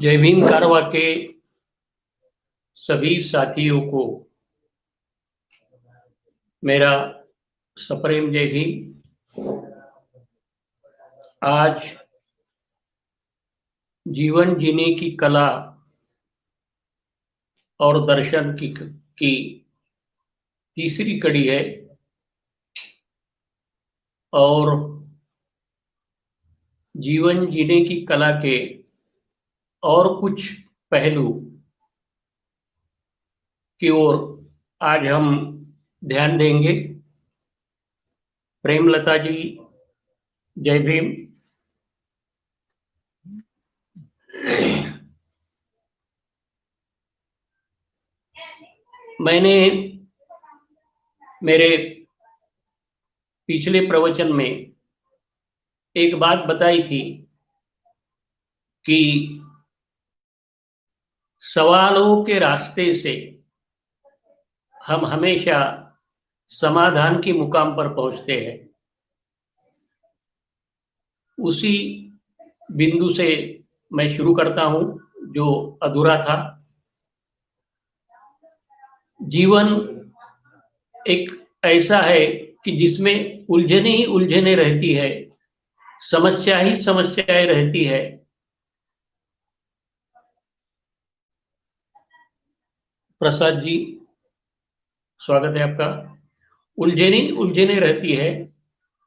जय भीम कारवा के सभी साथियों को मेरा सप्रेम जय भीम। आज जीवन जीने की कला और दर्शन की तीसरी कड़ी है और जीवन जीने की कला के और कुछ पहलू की ओर आज हम ध्यान देंगे। प्रेमलता जी जय भीम। मैंने मेरे पिछले प्रवचन में एक बात बताई थी कि सवालों के रास्ते से हम हमेशा समाधान के मुकाम पर पहुंचते हैं। उसी बिंदु से मैं शुरू करता हूं जो अधूरा था। जीवन एक ऐसा है कि जिसमें उलझने ही उलझने रहती है, समस्या ही समस्याएं रहती है। प्रसाद जी स्वागत है आपका। उलझने उलझने रहती है,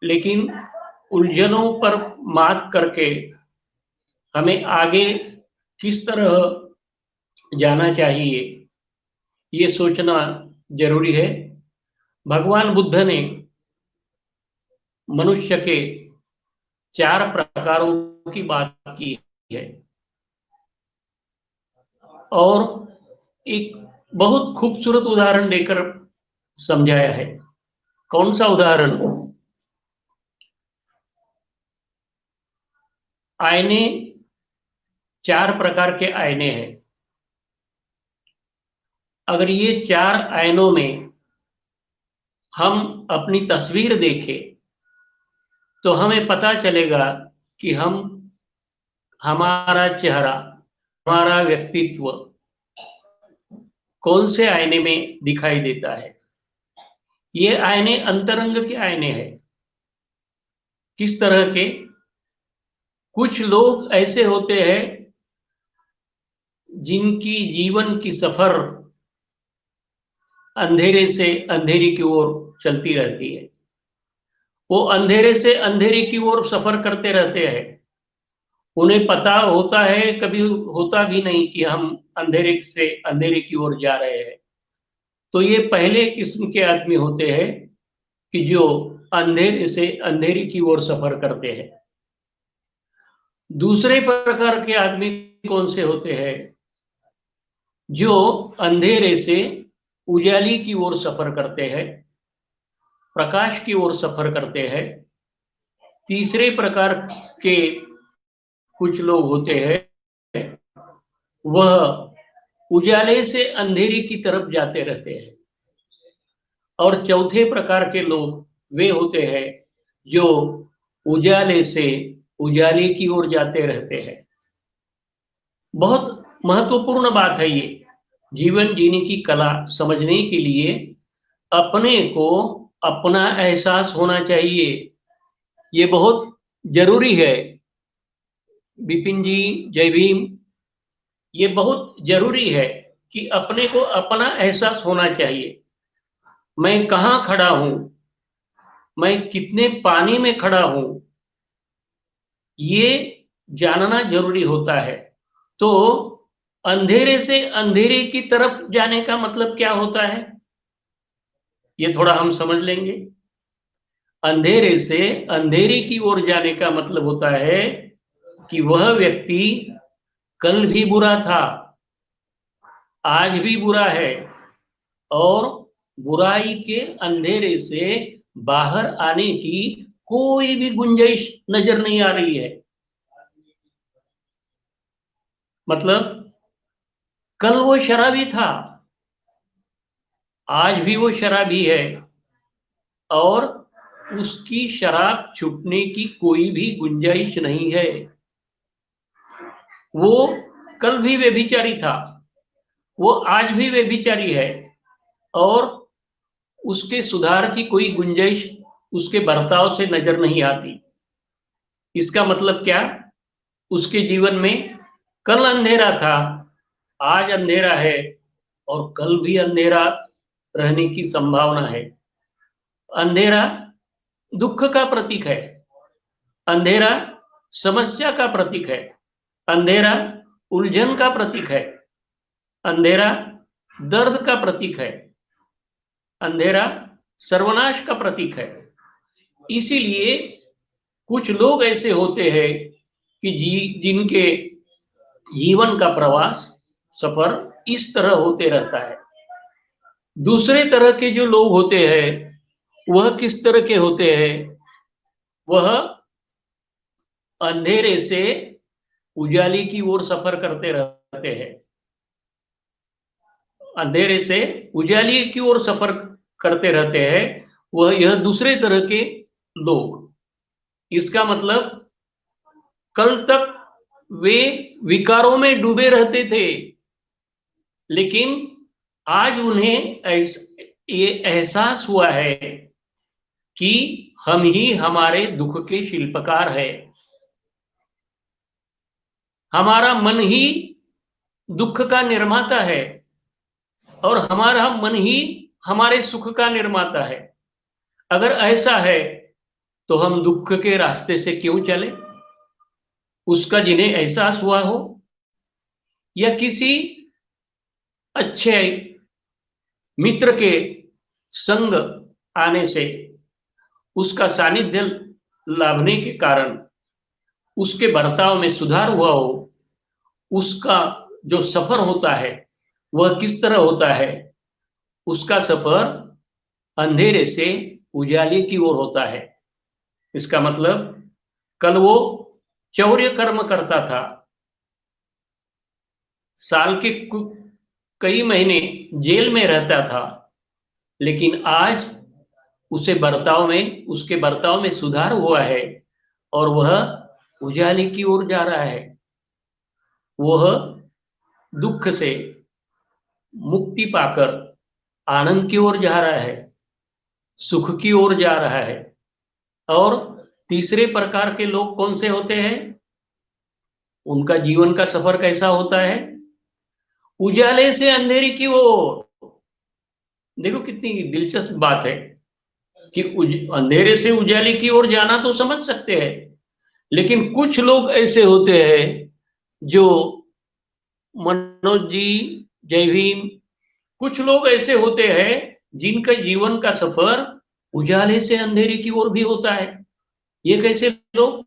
लेकिन उलझनों पर मात करके हमें आगे किस तरह जाना चाहिए ये सोचना जरूरी है। भगवान बुद्ध ने मनुष्य के 4 प्रकारों की बात की है और एक बहुत खूबसूरत उदाहरण देकर समझाया है। कौन सा उदाहरण? आईने 4 प्रकार के आईने हैं। अगर ये 4 आईनों में हम अपनी तस्वीर देखें तो हमें पता चलेगा कि हमारा चेहरा, हमारा व्यक्तित्व कौन से आईने में दिखाई देता है। ये आईने अंतरंग के आईने हैं। किस तरह के? कुछ लोग ऐसे होते हैं जिनकी जीवन की सफर अंधेरे से अंधेरी की ओर चलती रहती है। वो अंधेरे से अंधेरे की ओर सफर करते रहते हैं। उन्हें पता होता है, कभी होता भी नहीं कि हम अंधेरे से अंधेरे की ओर जा रहे हैं। तो ये पहले किस्म के आदमी होते हैं कि जो अंधेरे से अंधेरी की ओर सफर करते हैं। दूसरे प्रकार के आदमी कौन से होते हैं? जो अंधेरे से उजाली की ओर सफर करते हैं, प्रकाश की ओर सफर करते हैं। तीसरे प्रकार के कुछ लोग होते हैं, वह उजाले से अंधेरी की तरफ जाते रहते हैं। और चौथे प्रकार के लोग वे होते हैं जो उजाले से उजाले की ओर जाते रहते हैं। बहुत महत्वपूर्ण बात है ये। जीवन जीने की कला समझने के लिए अपने को अपना एहसास होना चाहिए। ये बहुत जरूरी है। विपिन जी जय भीम। ये बहुत जरूरी है कि अपने को अपना एहसास होना चाहिए। मैं कहाँ खड़ा हूं, मैं कितने पानी में खड़ा हूं, ये जानना जरूरी होता है। तो अंधेरे से अंधेरे की तरफ जाने का मतलब क्या होता है, ये थोड़ा हम समझ लेंगे। अंधेरे से अंधेरे की ओर जाने का मतलब होता है कि वह व्यक्ति कल भी बुरा था, आज भी बुरा है और बुराई के अंधेरे से बाहर आने की कोई भी गुंजाइश नजर नहीं आ रही है। मतलब कल वो शराबी था, आज भी वो शराबी है और उसकी शराब छूटने की कोई भी गुंजाइश नहीं है। वो कल भी व्यभिचारी था, वो आज भी व्यभिचारी है, और उसके सुधार की कोई गुंजाइश उसके बर्ताव से नजर नहीं आती। इसका मतलब क्या? उसके जीवन में कल अंधेरा था, आज अंधेरा है, और कल भी अंधेरा रहने की संभावना है। अंधेरा दुख का प्रतीक है, अंधेरा समस्या का प्रतीक है, अंधेरा उलझन का प्रतीक है, अंधेरा दर्द का प्रतीक है, अंधेरा सर्वनाश का प्रतीक है। इसीलिए कुछ लोग ऐसे होते हैं कि जिनके जीवन का प्रवास, सफर इस तरह होते रहता है। दूसरे तरह के जो लोग होते हैं वह किस तरह के होते हैं? वह अंधेरे से उजाले की ओर सफर करते रहते हैं, अंधेरे से उजाले की ओर सफर करते रहते हैं, वह यह दूसरे तरह के लोग। इसका मतलब कल तक वे विकारों में डूबे रहते थे, लेकिन आज उन्हें ये एहसास हुआ है कि हम ही हमारे दुख के शिल्पकार हैं, हमारा मन ही दुख का निर्माता है, और हमारा मन ही हमारे सुख का निर्माता है। अगर ऐसा है तो हम दुख के रास्ते से क्यों चले? उसका जिन्हें एहसास हुआ हो, या किसी अच्छे मित्र के संग आने से, उसका सानिध्य लाभने के कारण उसके बर्ताव में सुधार हुआ हो, उसका जो सफर होता है वह किस तरह होता है? उसका सफर अंधेरे से उजाले की ओर होता है। इसका मतलब कल वो चौर्य कर्म करता था, साल के कई महीने जेल में रहता था, लेकिन आज उसके बर्ताव में सुधार हुआ है, और वह उजाले की ओर जा रहा है। वह दुख से मुक्ति पाकर आनंद की ओर जा रहा है, सुख की ओर जा रहा है। और तीसरे प्रकार के लोग कौन से होते हैं? उनका जीवन का सफर कैसा होता है? उजाले से अंधेरी की ओर। देखो कितनी दिलचस्प बात है कि अंधेरे से उजाले की ओर जाना तो समझ सकते हैं, लेकिन कुछ लोग ऐसे होते हैं जो, मनोज जी जय भीम, कुछ लोग ऐसे होते हैं जिनका जीवन का सफर उजाले से अंधेरे की ओर भी होता है। ये कैसे लोग?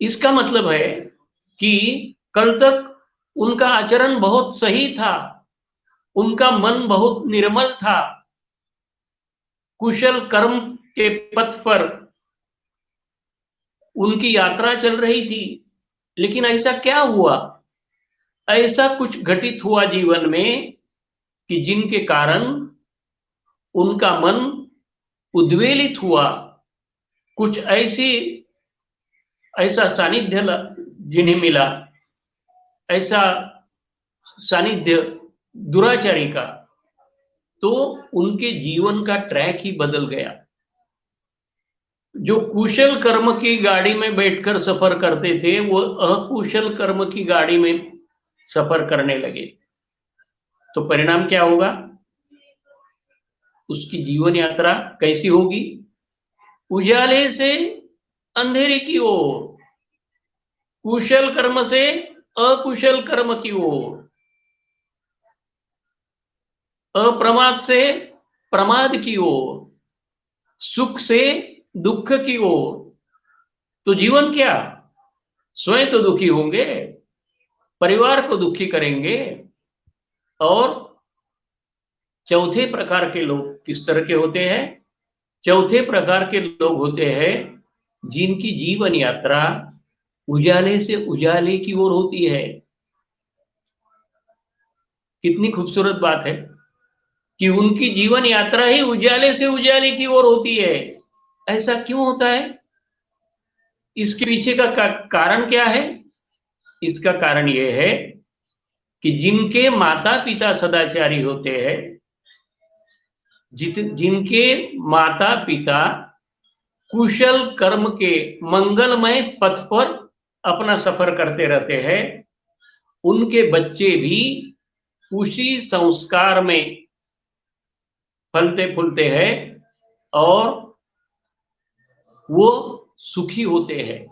इसका मतलब है कि कल तक उनका आचरण बहुत सही था, उनका मन बहुत निर्मल था, कुशल कर्म के पथ पर उनकी यात्रा चल रही थी। लेकिन ऐसा क्या हुआ? ऐसा कुछ घटित हुआ जीवन में कि जिनके कारण उनका मन उद्वेलित हुआ, कुछ ऐसा सानिध्य जिन्हें मिला, ऐसा सानिध्य दुराचारी का, तो उनके जीवन का ट्रैक ही बदल गया। जो कुशल कर्म की गाड़ी में बैठकर सफर करते थे, वो अकुशल कर्म की गाड़ी में सफर करने लगे। तो परिणाम क्या होगा? उसकी जीवन यात्रा कैसी होगी? उजाले से अंधेरे की ओर, कुशल कर्म से अकुशल कर्म की ओर, अप्रमाद से प्रमाद की ओर, सुख से दुख की ओर। तो जीवन क्या? स्वयं तो दुखी होंगे, परिवार को दुखी करेंगे, और चौथे प्रकार के लोग किस तरह के होते हैं? चौथे प्रकार के लोग होते हैं जिनकी जीवन यात्रा उजाले से उजाले की ओर होती है। कितनी खूबसूरत बात है कि उनकी जीवन यात्रा ही उजाले से उजाले की ओर होती है। ऐसा क्यों होता है? इसके पीछे का कारण क्या है? इसका कारण यह है कि जिनके माता पिता सदाचारी होते हैं, जिनके माता पिता कुशल कर्म के मंगलमय पथ पर अपना सफर करते रहते हैं, उनके बच्चे भी उसी संस्कार में फलते फूलते हैं और वो सुखी होते हैं।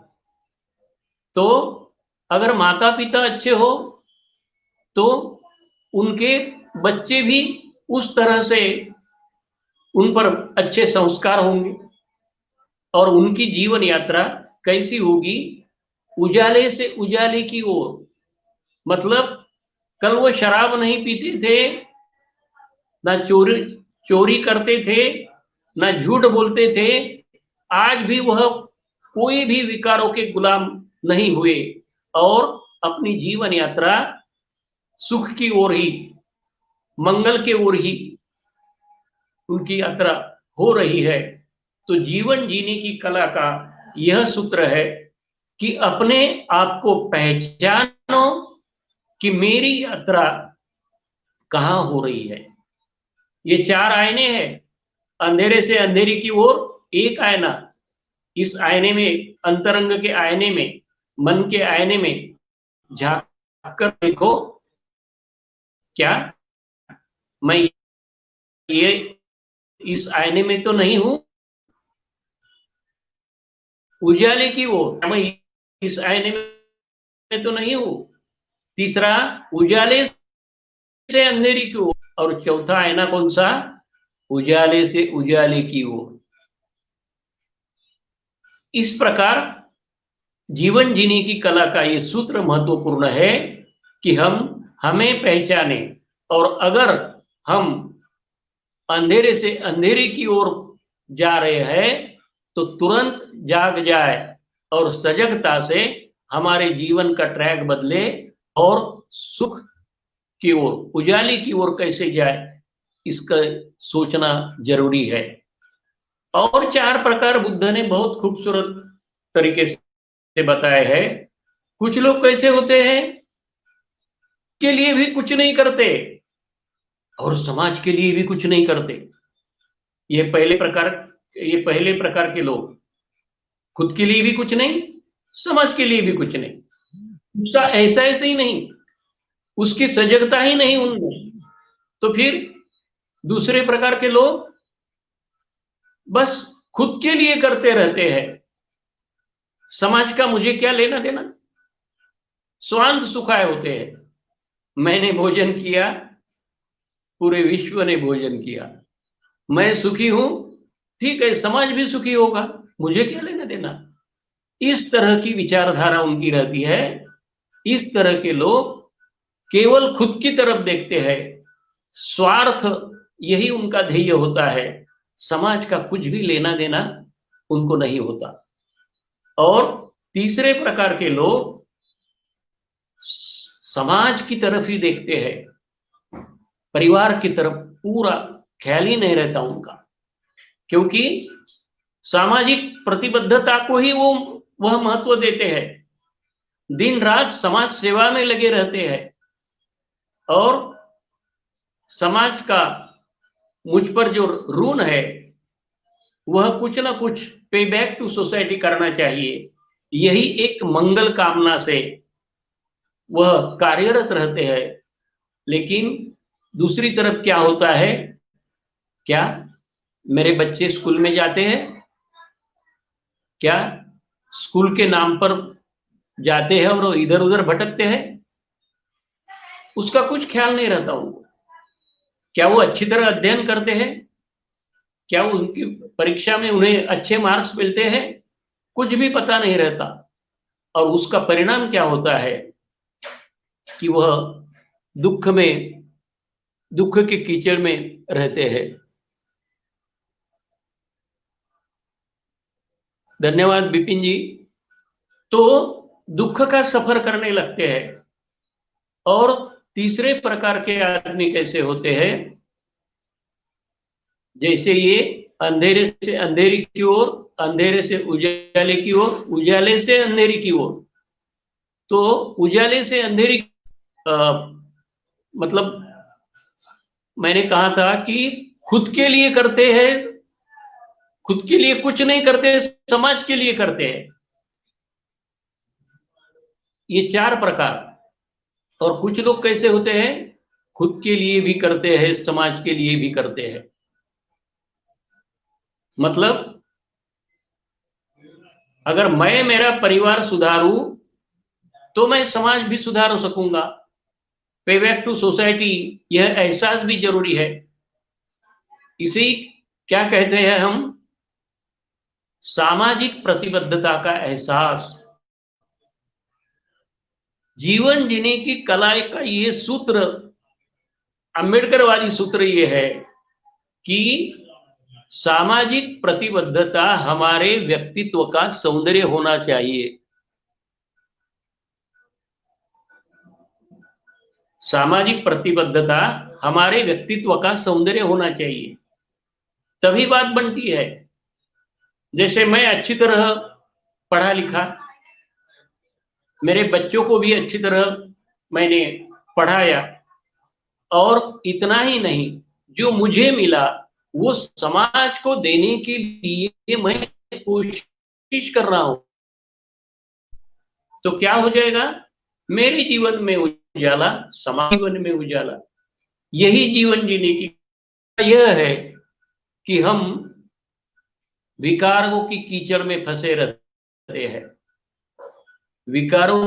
तो अगर माता पिता अच्छे हो तो उनके बच्चे भी उस तरह से उन पर अच्छे संस्कार होंगे और उनकी जीवन यात्रा कैसी होगी, उजाले से उजाले की ओर। मतलब कल वो शराब नहीं पीते थे, ना चोरी करते थे, ना झूठ बोलते थे, आज भी वह कोई भी विकारों के गुलाम नहीं हुए और अपनी जीवन यात्रा सुख की ओर ही, मंगल के ओर ही उनकी यात्रा हो रही है। तो जीवन जीने की कला का यह सूत्र है कि अपने आप को पहचानो कि मेरी यात्रा कहां हो रही है। ये 4 आईने हैं, अंधेरे से अंधेरी की ओर एक आईना। इस आईने में, अंतरंग के आईने में, मन के आईने में झांक कर देखो, क्या मैं ये इस आईने में तो नहीं हूं? उजाले की ओर, मैं इस आईने में तो नहीं हूं। तीसरा, उजाले से अंधेरी की ओर। और चौथा आईना कौन सा? उजाले से उजाले की ओर। इस प्रकार जीवन जीने की कला का ये सूत्र महत्वपूर्ण है कि हम हमें पहचाने, और अगर हम अंधेरे से अंधेरे की ओर जा रहे हैं तो तुरंत जाग जाए और सजगता से हमारे जीवन का ट्रैक बदले और सुख की ओर, उजाले की ओर कैसे जाए, इसका सोचना जरूरी है। और 4 प्रकार बुद्ध ने बहुत खूबसूरत तरीके से बताए हैं। कुछ लोग कैसे होते हैं, के लिए भी कुछ नहीं करते और समाज के लिए भी कुछ नहीं करते। ये पहले प्रकार के लोग, खुद के लिए भी कुछ नहीं, समाज के लिए भी कुछ नहीं। उसका ऐसा ही नहीं, उसकी सजगता ही नहीं उनमें। तो फिर दूसरे प्रकार के लोग बस खुद के लिए करते रहते हैं, समाज का मुझे क्या लेना देना, स्वांत सुखाए होते हैं। मैंने भोजन किया, पूरे विश्व ने भोजन किया, मैं सुखी हूं, ठीक है, समाज भी सुखी होगा, मुझे क्या लेना देना। इस तरह की विचारधारा उनकी रहती है। इस तरह के लोग केवल खुद की तरफ देखते हैं, स्वार्थ यही उनका ध्येय होता है, समाज का कुछ भी लेना देना उनको नहीं होता। और तीसरे प्रकार के लोग समाज की तरफ ही देखते हैं, परिवार की तरफ पूरा ख्याल ही नहीं रहता उनका, क्योंकि सामाजिक प्रतिबद्धता को ही वह महत्व देते हैं, दिन रात समाज सेवा में लगे रहते हैं और समाज का मुझ पर जो ऋण है वह कुछ ना कुछ पे बैक टू सोसाइटी करना चाहिए, यही एक मंगल कामना से वह कार्यरत रहते हैं। लेकिन दूसरी तरफ क्या होता है, क्या मेरे बच्चे स्कूल में जाते हैं, क्या स्कूल के नाम पर जाते हैं और इधर उधर भटकते हैं, उसका कुछ ख्याल नहीं रहता उनको। क्या वो अच्छी तरह अध्ययन करते हैं, क्या उनकी परीक्षा में उन्हें अच्छे मार्क्स मिलते हैं, कुछ भी पता नहीं रहता। और उसका परिणाम क्या होता है कि वह दुख के कीचड़ में रहते हैं। धन्यवाद विपिन जी। तो दुख का सफर करने लगते हैं। और तीसरे प्रकार के आदमी कैसे होते हैं, जैसे ये अंधेरे से अंधेरी की ओर, अंधेरे से उजाले की ओर, उजाले से अंधेरी की ओर, तो उजाले से अंधेरी मतलब मैंने कहा था कि खुद के लिए करते हैं, खुद के लिए कुछ नहीं करते, समाज के लिए करते हैं। ये 4 प्रकार। और कुछ लोग कैसे होते हैं, खुद के लिए भी करते हैं, समाज के लिए भी करते हैं। मतलब अगर मैं मेरा परिवार सुधारूं तो मैं समाज भी सुधार सकूंगा। पे बैक टू सोसाइटी, यह एहसास भी जरूरी है। इसे क्या कहते हैं हम, सामाजिक प्रतिबद्धता का एहसास। जीवन जीने की कला का ये सूत्र, अंबेडकरवादी सूत्र ये है कि सामाजिक प्रतिबद्धता हमारे व्यक्तित्व का सौंदर्य होना चाहिए। सामाजिक प्रतिबद्धता हमारे व्यक्तित्व का सौंदर्य होना चाहिए, तभी बात बनती है। जैसे मैं अच्छी तरह पढ़ा लिखा, मेरे बच्चों को भी अच्छी तरह मैंने पढ़ाया, और इतना ही नहीं, जो मुझे मिला वो समाज को देने के लिए मैं कोशिश कर रहा हूं। तो क्या हो जाएगा, मेरे जीवन में उजाला, समाज जीवन में उजाला। यही जीवन जीने की यह है कि हम विकारों की कीचड़ में फंसे रहते हैं, विकारों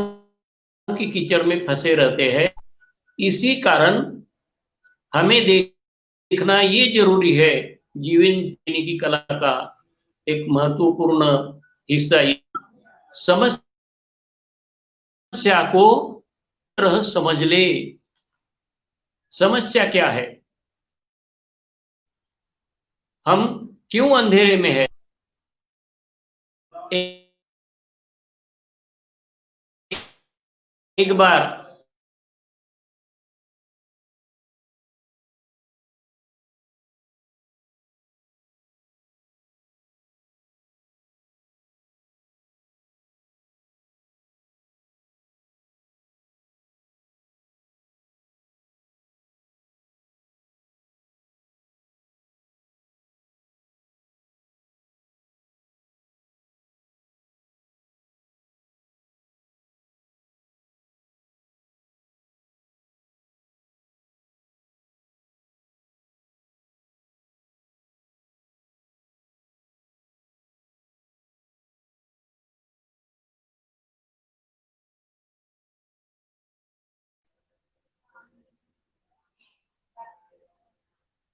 की कीचड़ में फंसे रहते हैं। इसी कारण हमें देखना ये जरूरी है, जीवन जीने की कला का एक महत्वपूर्ण हिस्सा ये समस्या को तरह समझ ले। समस्या क्या है, हम क्यों अंधेरे में है। एक बार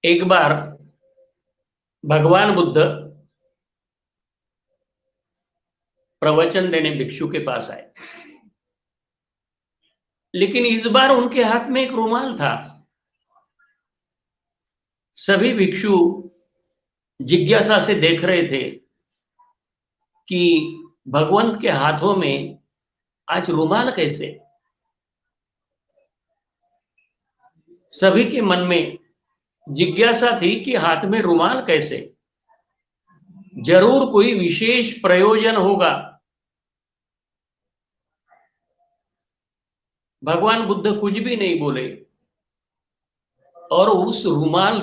एक बार भगवान बुद्ध प्रवचन देने भिक्षु के पास आए, लेकिन इस बार उनके हाथ में एक रुमाल था। सभी भिक्षु जिज्ञासा से देख रहे थे कि भगवंत के हाथों में आज रुमाल कैसे। सभी के मन में जिज्ञासा थी कि हाथ में रुमाल कैसे, जरूर कोई विशेष प्रयोजन होगा। भगवान बुद्ध कुछ भी नहीं बोले और उस रुमाल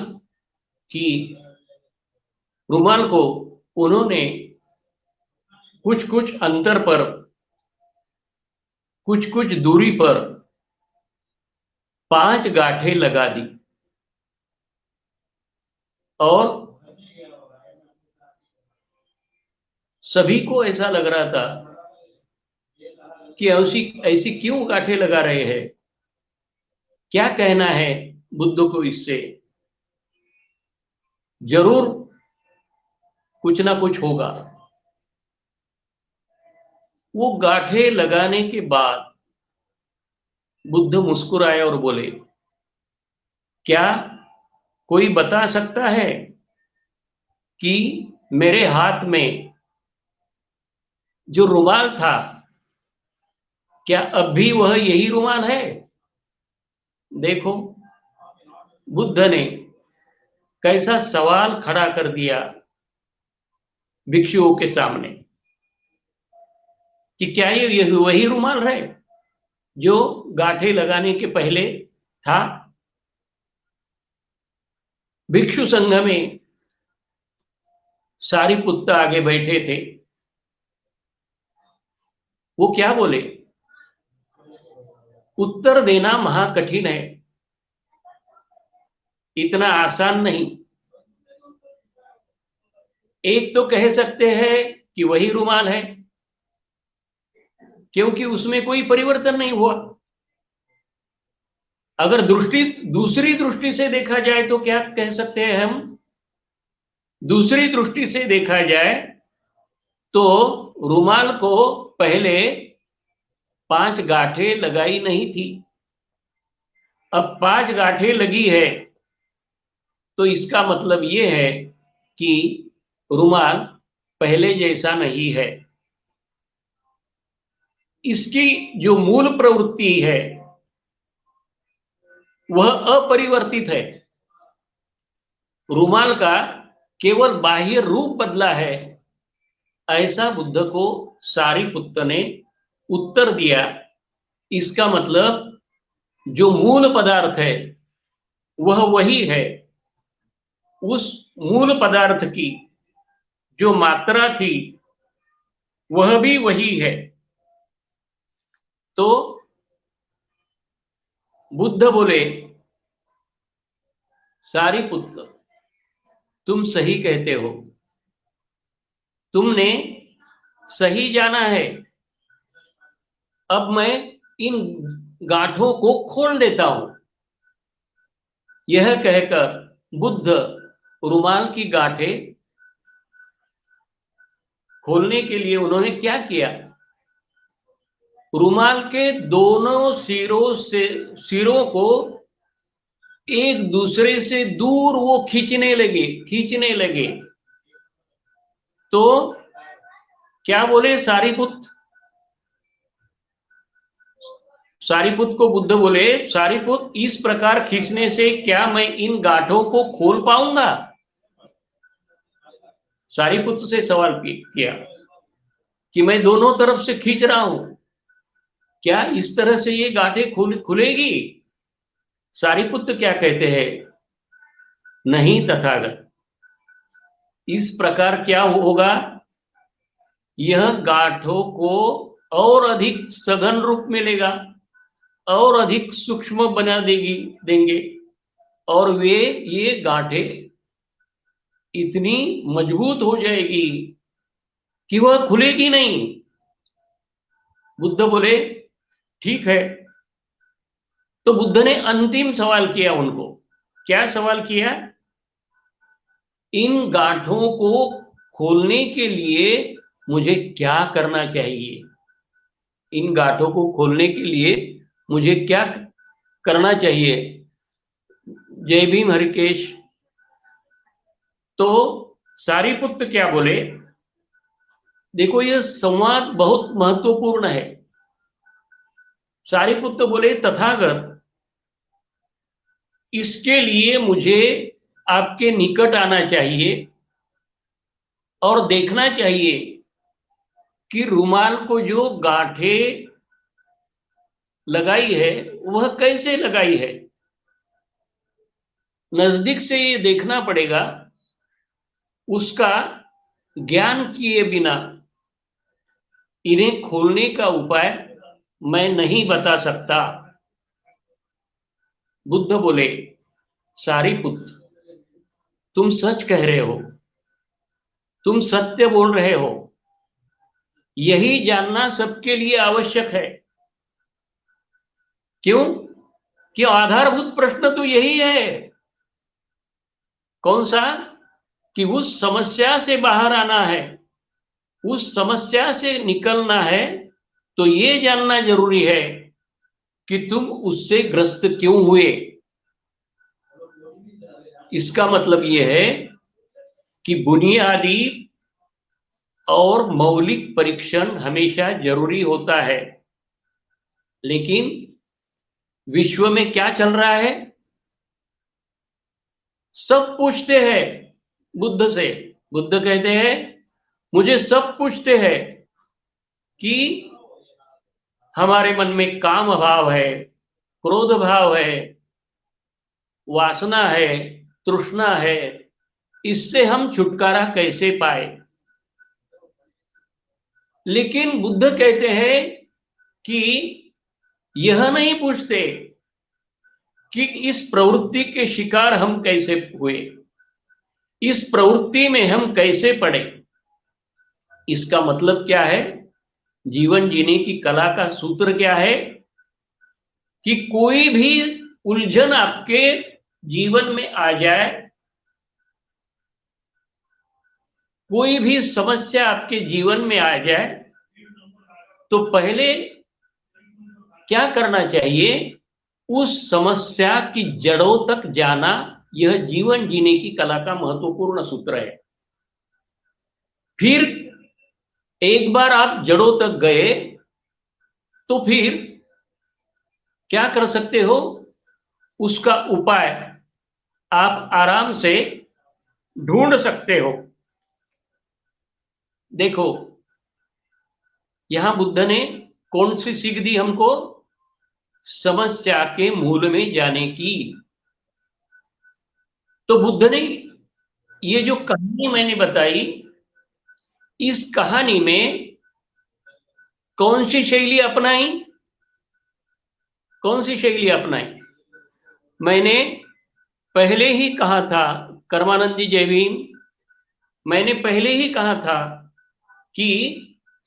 को उन्होंने कुछ कुछ अंतर पर, कुछ कुछ दूरी पर 5 गांठें लगा दी। और सभी को ऐसा लग रहा था कि ऐसी ऐसी क्यों गांठें लगा रहे हैं, क्या कहना है बुद्ध को इससे, जरूर कुछ ना कुछ होगा। वो गांठें लगाने के बाद बुद्ध मुस्कुराए और बोले, क्या कोई बता सकता है कि मेरे हाथ में जो रुमाल था, क्या अब भी वह यही रुमाल है। देखो बुद्ध ने कैसा सवाल खड़ा कर दिया भिक्षुओं के सामने कि क्या ये वही रुमाल है। जो गांठें लगाने के पहले था। भिक्षु संघ में सारिपुत्त आगे बैठे थे। वो क्या बोले? उत्तर देना महाकठिन है, इतना आसान नहीं। एक तो कह सकते हैं कि वही रुमाल है, क्योंकि उसमें कोई परिवर्तन नहीं हुआ। अगर दूसरी दृष्टि से देखा जाए तो क्या कह सकते हैं हम? दूसरी दृष्टि से देखा जाए तो रुमाल को पहले 5 गांठें लगाई नहीं थी, अब 5 गांठें लगी है, तो इसका मतलब ये है कि रुमाल पहले जैसा नहीं है। इसकी जो मूल प्रवृत्ति है वह अपरिवर्तित है। रुमाल का केवल बाह्य रूप बदला है, ऐसा बुद्ध को सारिपुत्त ने उत्तर दिया। इसका मतलब जो मूल पदार्थ है वह वही है। उस मूल पदार्थ की जो मात्रा थी वह भी वही है। तो बुद्ध बोले, सारिपुत्र, तुम सही कहते हो, तुमने सही जाना है। अब मैं इन गांठों को खोल देता हूं। यह कहकर बुद्ध रुमाल की गांठें खोलने के लिए उन्होंने क्या किया? रुमाल के दोनों सिरों को एक दूसरे से दूर वो खींचने लगे। तो क्या बोले सारिपुत्त को बुद्ध बोले, सारिपुत्त, इस प्रकार खींचने से क्या मैं इन गांठों को खोल पाऊंगा? सारिपुत्त से सवाल किया कि मैं दोनों तरफ से खींच रहा हूं, क्या इस तरह से ये गांठें खुलेगी? सारिपुत्त क्या कहते हैं? नहीं तथागत, इस प्रकार क्या होगा? यह गांठों को और अधिक सघन रूप मिलेगा, और अधिक सूक्ष्म बना देंगे, और ये गांठें इतनी मजबूत हो जाएगी कि वह खुलेगी नहीं। बुद्ध बोले, ठीक है। तो बुद्ध ने अंतिम सवाल किया उनको। क्या सवाल किया? इन गांठों को खोलने के लिए मुझे क्या करना चाहिए? इन गांठों को खोलने के लिए मुझे क्या करना चाहिए? जय भीम हरिकेश। तो सारिपुत्त क्या बोले? देखो, यह संवाद बहुत महत्वपूर्ण है। सारिपुत्त बोले, तथागत, इसके लिए मुझे आपके निकट आना चाहिए और देखना चाहिए कि रुमाल को जो गांठें लगाई है वह कैसे लगाई है। नजदीक से ये देखना पड़ेगा। उसका ज्ञान किए बिना इन्हें खोलने का उपाय मैं नहीं बता सकता। बुद्ध बोले, सारिपुत्र, तुम सच कह रहे हो, तुम सत्य बोल रहे हो। यही जानना सबके लिए आवश्यक है। क्यों? कि आधारभूत प्रश्न तो यही है। कौन सा? कि उस समस्या से बाहर आना है, उस समस्या से निकलना है, तो ये जानना जरूरी है कि तुम उससे ग्रस्त क्यों हुए। इसका मतलब यह है कि बुनियादी और मौलिक परीक्षण हमेशा जरूरी होता है। लेकिन विश्व में क्या चल रहा है? सब पूछते हैं बुद्ध से। बुद्ध कहते हैं, मुझे सब पूछते हैं कि हमारे मन में काम भाव है, क्रोध भाव है, वासना है, तृष्णा है, इससे हम छुटकारा कैसे पाए? लेकिन बुद्ध कहते हैं कि यह नहीं पूछते कि इस प्रवृत्ति के शिकार हम कैसे हुए, इस प्रवृत्ति में हम कैसे पड़े। इसका मतलब क्या है? जीवन जीने की कला का सूत्र क्या है? कि कोई भी उलझन आपके जीवन में आ जाए, कोई भी समस्या आपके जीवन में आ जाए, तो पहले क्या करना चाहिए? उस समस्या की जड़ों तक जाना। यह जीवन जीने की कला का महत्वपूर्ण सूत्र है। फिर एक बार आप जड़ों तक गए तो फिर क्या कर सकते हो? उसका उपाय आप आराम से ढूंढ सकते हो। देखो, यहां बुद्ध ने कौन सी सीख दी हमको? समस्या के मूल में जाने की। तो बुद्ध ने ये जो कहानी मैंने बताई, इस कहानी में कौन सी शैली अपनाई? कौन सी शैली अपनाई? मैंने पहले ही कहा था, कर्मानंद जी जय भीम, मैंने पहले ही कहा था कि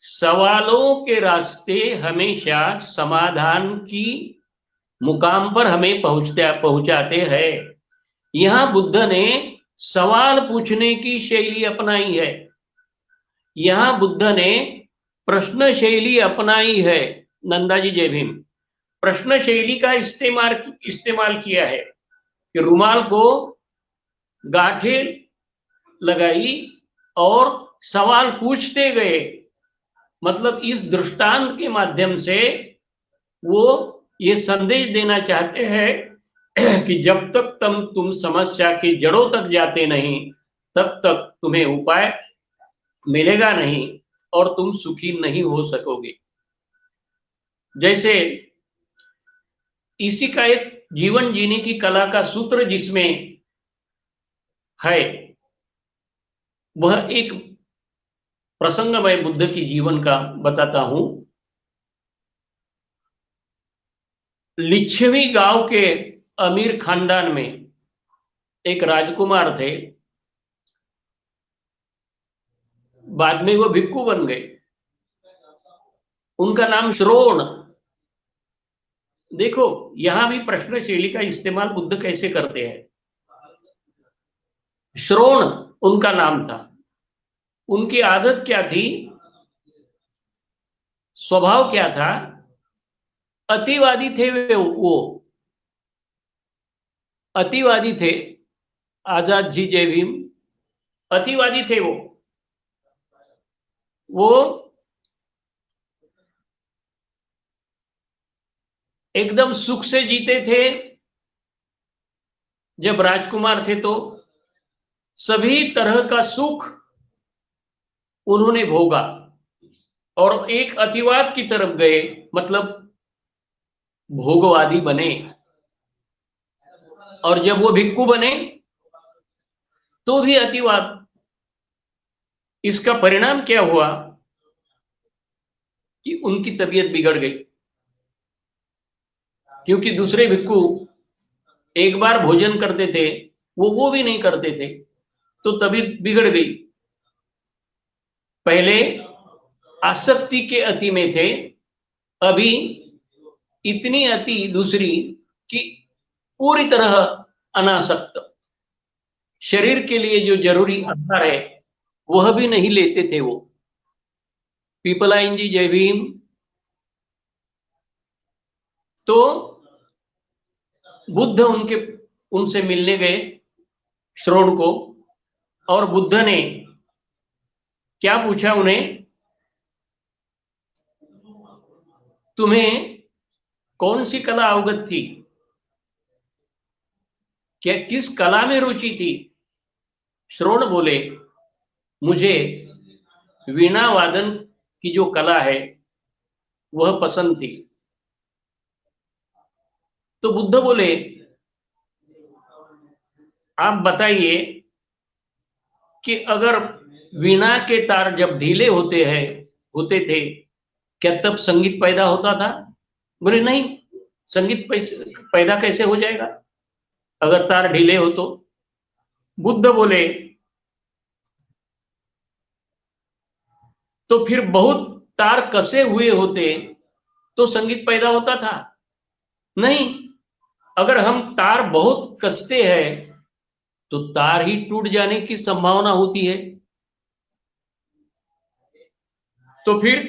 सवालों के रास्ते हमेशा समाधान की मुकाम पर हमें पहुंचाते हैं। यहां बुद्ध ने सवाल पूछने की शैली अपनाई है। यहां बुद्ध ने प्रश्न शैली अपनाई है। नंदा जी जय भीम। प्रश्न शैली का इस्तेमाल किया है कि रुमाल को गांठें लगाई और सवाल पूछते गए। मतलब इस दृष्टांत के माध्यम से वो ये संदेश देना चाहते हैं कि जब तक तुम समस्या की जड़ों तक जाते नहीं, तब तक तुम्हें उपाय मिलेगा नहीं और तुम सुखी नहीं हो सकोगे। जैसे इसी का एक जीवन जीने की कला का सूत्र जिसमें है, वह एक प्रसंग मैं बुद्ध की जीवन का बताता हूं। लिच्छवी गांव के अमीर खानदान में एक राजकुमार थे। बाद में वो भिक्खु बन गए। उनका नाम श्रोण। देखो, यहां भी प्रश्न शैली का इस्तेमाल बुद्ध कैसे करते हैं। श्रोण उनका नाम था। उनकी आदत क्या थी? स्वभाव क्या था? अतिवादी थे वो अतिवादी थे। आजाद जी जय भीम। अतिवादी थे वो एकदम सुख से जीते थे। जब राजकुमार थे तो सभी तरह का सुख उन्होंने भोगा और एक अतिवाद की तरफ गए, मतलब भोगवादी बने। और जब वो भिक्खु बने तो भी अतिवाद। इसका परिणाम क्या हुआ कि उनकी तबीयत बिगड़ गई, क्योंकि दूसरे भिक्खु एक बार भोजन करते थे, वो भी नहीं करते थे, तो तबीयत बिगड़ गई। पहले आसक्ति के अति में थे, अभी इतनी अति दूसरी कि पूरी तरह अनासक्त। शरीर के लिए जो जरूरी आहार है वह भी नहीं लेते थे वो। पीपलाइन जी जय भीम। तो बुद्ध उनसे मिलने गए, श्रोण को, और बुद्ध ने क्या पूछा उन्हें? तुम्हें कौन सी कला अवगत थी? क्या किस कला में रुचि थी? श्रोण बोले, मुझे वीणा वादन की जो कला है वह पसंद थी। तो बुद्ध बोले, आप बताइए कि अगर वीणा के तार जब ढीले होते थे, क्या तब संगीत पैदा होता था? बोले नहीं, संगीत पैदा कैसे हो जाएगा अगर तार ढीले हो तो? बुद्ध बोले, तो फिर बहुत तार कसे हुए होते तो संगीत पैदा होता था? नहीं, अगर हम तार बहुत कसते हैं तो तार ही टूट जाने की संभावना होती है। तो फिर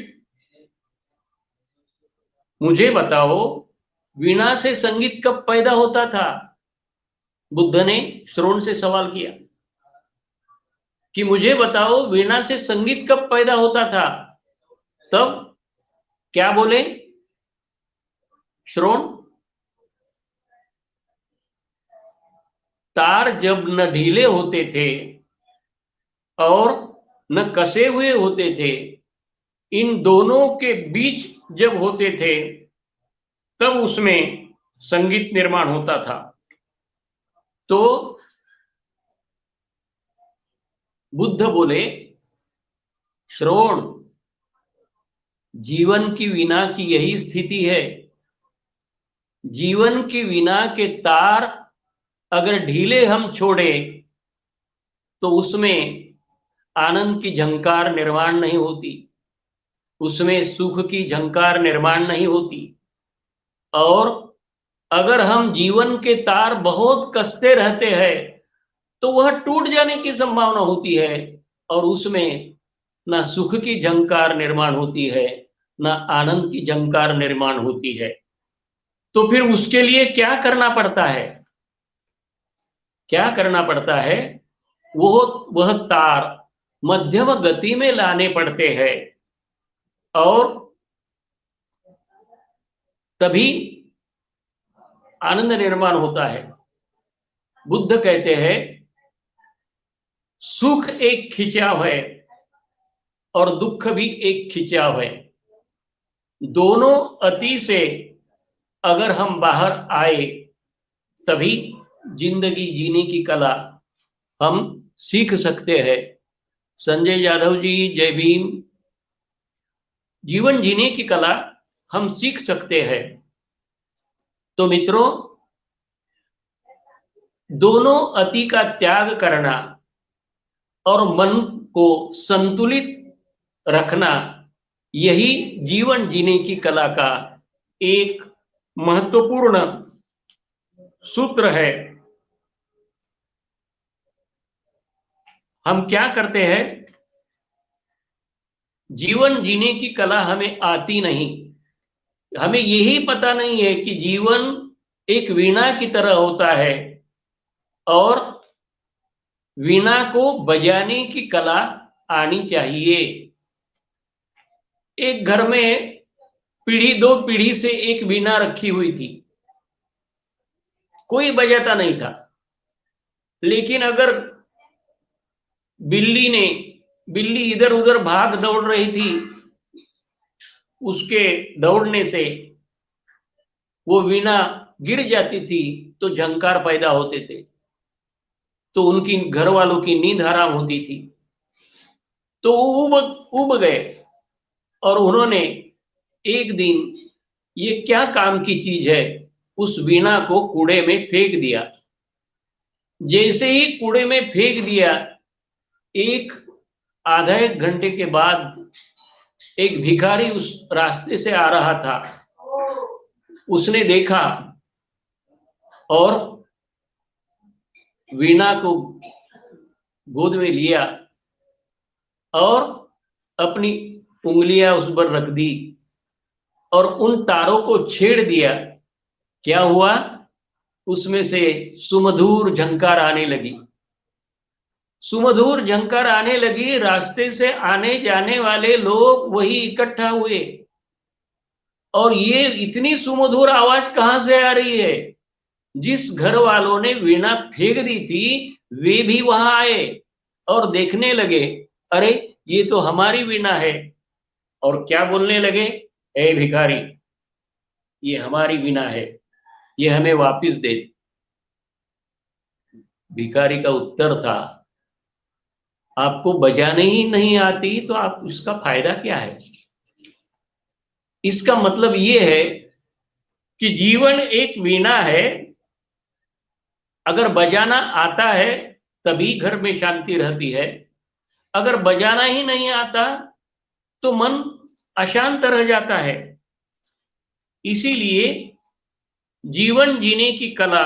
मुझे बताओ, वीणा से संगीत कब पैदा होता था? बुद्ध ने श्रोण से सवाल किया कि मुझे बताओ, वीणा से संगीत कब पैदा होता था? तब क्या बोले श्रोण? तार जब न ढीले होते थे और न कसे हुए होते थे, इन दोनों के बीच जब होते थे तब उसमें संगीत निर्माण होता था। तो बुद्ध बोले, श्रोण, जीवन की वीणा की यही स्थिति है। जीवन की वीणा के तार अगर ढीले हम छोड़े तो उसमें आनंद की झंकार निर्माण नहीं होती, उसमें सुख की झंकार निर्माण नहीं होती। और अगर हम जीवन के तार बहुत कसते रहते हैं तो वह टूट जाने की संभावना होती है और उसमें ना सुख की झंकार निर्माण होती है, ना आनंद की झंकार निर्माण होती है। तो फिर उसके लिए क्या करना पड़ता है? क्या करना पड़ता है? वह तार मध्यम गति में लाने पड़ते हैं और तभी आनंद निर्माण होता है। बुद्ध कहते हैं, सुख एक खिंचाव है और दुख भी एक खिंचाव है। दोनों अति से अगर हम बाहर आए तभी जिंदगी जीने की कला हम सीख सकते हैं। संजय यादव जी, जय भीम। जीवन जीने की कला हम सीख सकते हैं। तो मित्रों, दोनों अति का त्याग करना और मन को संतुलित रखना, यही जीवन जीने की कला का एक महत्वपूर्ण सूत्र है। हम क्या करते हैं? जीवन जीने की कला हमें आती नहीं, हमें यही पता नहीं है कि जीवन एक वीणा की तरह होता है और वीणा को बजाने की कला आनी चाहिए। एक घर में दो पीढ़ी से एक वीणा रखी हुई थी, कोई बजाता नहीं था। लेकिन अगर बिल्ली इधर उधर भाग दौड़ रही थी, उसके दौड़ने से वो वीणा गिर जाती थी तो झंकार पैदा होते थे, तो उनकी घर वालों की नींद हराम होती थी। तो उब गए और उन्होंने एक दिन, ये क्या काम की चीज है, उस वीणा को कूड़े में फेंक दिया। जैसे ही कूड़े में फेंक दिया, एक आधा एक घंटे के बाद एक भिखारी उस रास्ते से आ रहा था। उसने देखा और वीणा को गोद में लिया और अपनी उंगलियां उस पर रख दी और उन तारों को छेड़ दिया। क्या हुआ? उसमें से सुमधुर झंकार आने लगी। सुमधुर झंकार आने लगी। रास्ते से आने जाने वाले लोग वही इकट्ठा हुए और ये इतनी सुमधुर आवाज कहां से आ रही है? जिस घर वालों ने वीणा फेंक दी थी वे भी वहां आए और देखने लगे, अरे ये तो हमारी वीणा है। और क्या बोलने लगे? ए भिखारी, ये हमारी वीणा है, ये हमें वापस दे। भिखारी का उत्तर था, आपको बजाने ही नहीं आती तो आप उसका फायदा क्या है। इसका मतलब ये है कि जीवन एक वीणा है, अगर बजाना आता है तभी घर में शांति रहती है, अगर बजाना ही नहीं आता तो मन अशांत रह जाता है। इसीलिए जीवन जीने की कला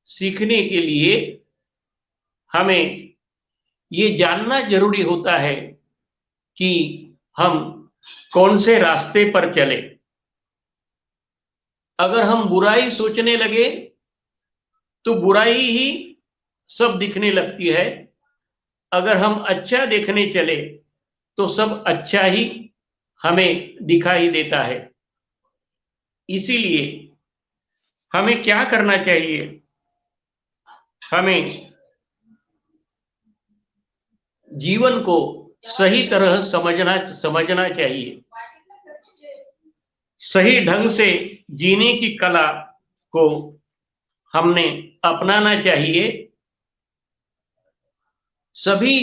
सीखने के लिए हमें ये जानना जरूरी होता है कि हम कौन से रास्ते पर चले। अगर हम बुराई सोचने लगे तो बुराई ही सब दिखने लगती है, अगर हम अच्छा देखने चले तो सब अच्छा ही हमें दिखाई देता है। इसीलिए हमें क्या करना चाहिए, हमें जीवन को सही तरह समझना चाहिए, सही ढंग से जीने की कला को हमने अपनाना चाहिए। सभी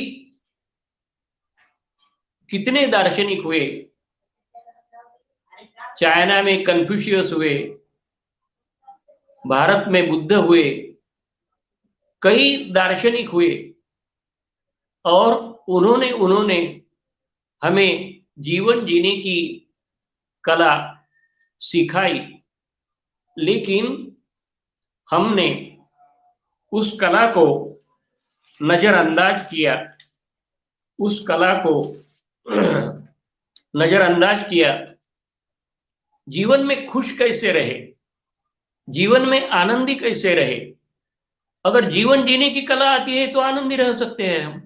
कितने दार्शनिक हुए, चाइना में कन्फ्यूशियस हुए, भारत में बुद्ध हुए, कई दार्शनिक हुए और उन्होंने हमें जीवन जीने की कला सिखाई, लेकिन हमने उस कला को नजरअंदाज किया, उस कला को नजरअंदाज किया। जीवन में खुश कैसे रहे, जीवन में आनंदी कैसे रहे। अगर जीवन जीने की कला आती है तो आनंदी रह सकते हैं हम।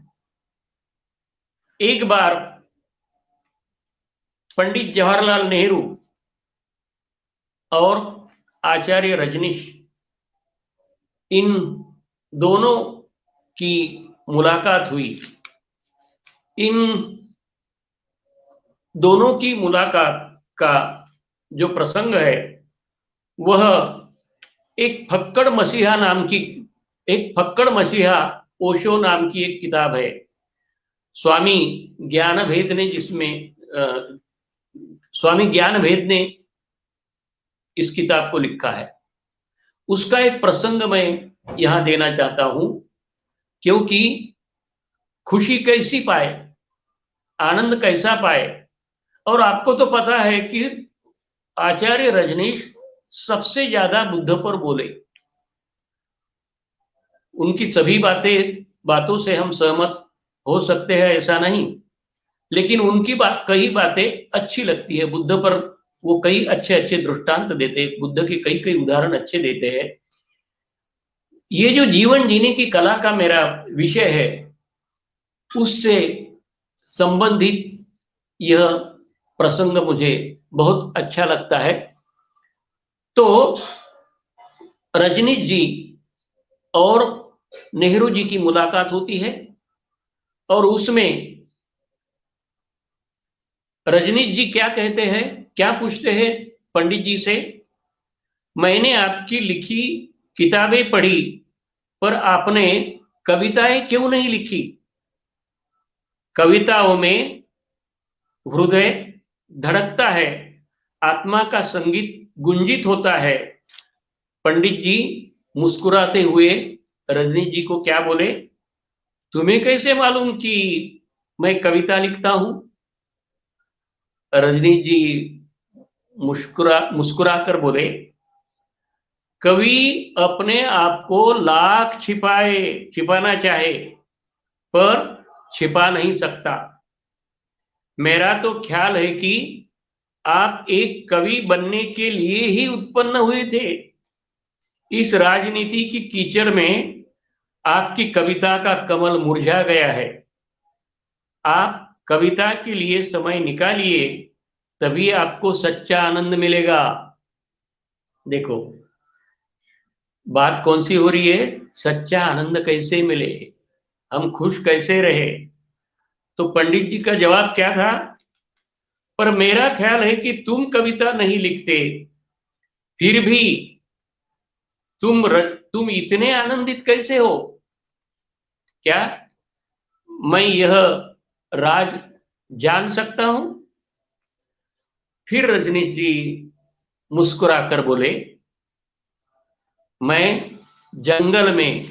एक बार पंडित जवाहरलाल नेहरू और आचार्य रजनीश, इन दोनों की मुलाकात हुई। इन दोनों की मुलाकात का जो प्रसंग है वह एक फक्कड़ मसीहा ओशो नाम की एक किताब है। स्वामी ज्ञानभेद ने स्वामी ज्ञानभेद ने इस किताब को लिखा है। उसका एक प्रसंग मैं यहां देना चाहता हूं, क्योंकि खुशी कैसी पाए, आनंद कैसा पाए। और आपको तो पता है कि आचार्य रजनीश सबसे ज्यादा बुद्ध पर बोले। उनकी सभी बातों से हम सहमत हो सकते हैं ऐसा नहीं, लेकिन उनकी कई बातें अच्छी लगती है बुद्ध पर। वो कई अच्छे अच्छे दृष्टांत देते, बुद्ध के कई कई उदाहरण अच्छे देते हैं। ये जो जीवन जीने की कला का मेरा विषय है, उससे संबंधित यह प्रसंग मुझे बहुत अच्छा लगता है। तो रजनीश जी और नेहरू जी की मुलाकात होती है और उसमें रजनीश जी क्या कहते हैं, क्या पूछते हैं पंडित जी से, मैंने आपकी लिखी किताबें पढ़ी पर आपने कविताएं क्यों नहीं लिखी। कविताओं में हृदय धड़कता है, आत्मा का संगीत गुंजित होता है। पंडित जी मुस्कुराते हुए रजनीश जी को क्या बोले, तुम्हें कैसे मालूम कि मैं कविता लिखता हूं। रजनीश जी मुस्कुरा कर बोले, कवि अपने आप को लाख छिपाना चाहे पर छिपा नहीं सकता। मेरा तो ख्याल है कि आप एक कवि बनने के लिए ही उत्पन्न हुए थे। इस राजनीति की कीचड़ में आपकी कविता का कमल मुरझा गया है। आप कविता के लिए समय निकालिए, तभी आपको सच्चा आनंद मिलेगा। देखो बात कौन सी हो रही है, सच्चा आनंद कैसे मिले, हम खुश कैसे रहे। तो पंडित जी का जवाब क्या था, पर मेरा ख्याल है कि तुम कविता नहीं लिखते, फिर भी तुम इतने आनंदित कैसे हो? क्या मैं यह राज जान सकता हूं? फिर रजनीश जी मुस्कुराकर बोले, मैं जंगल में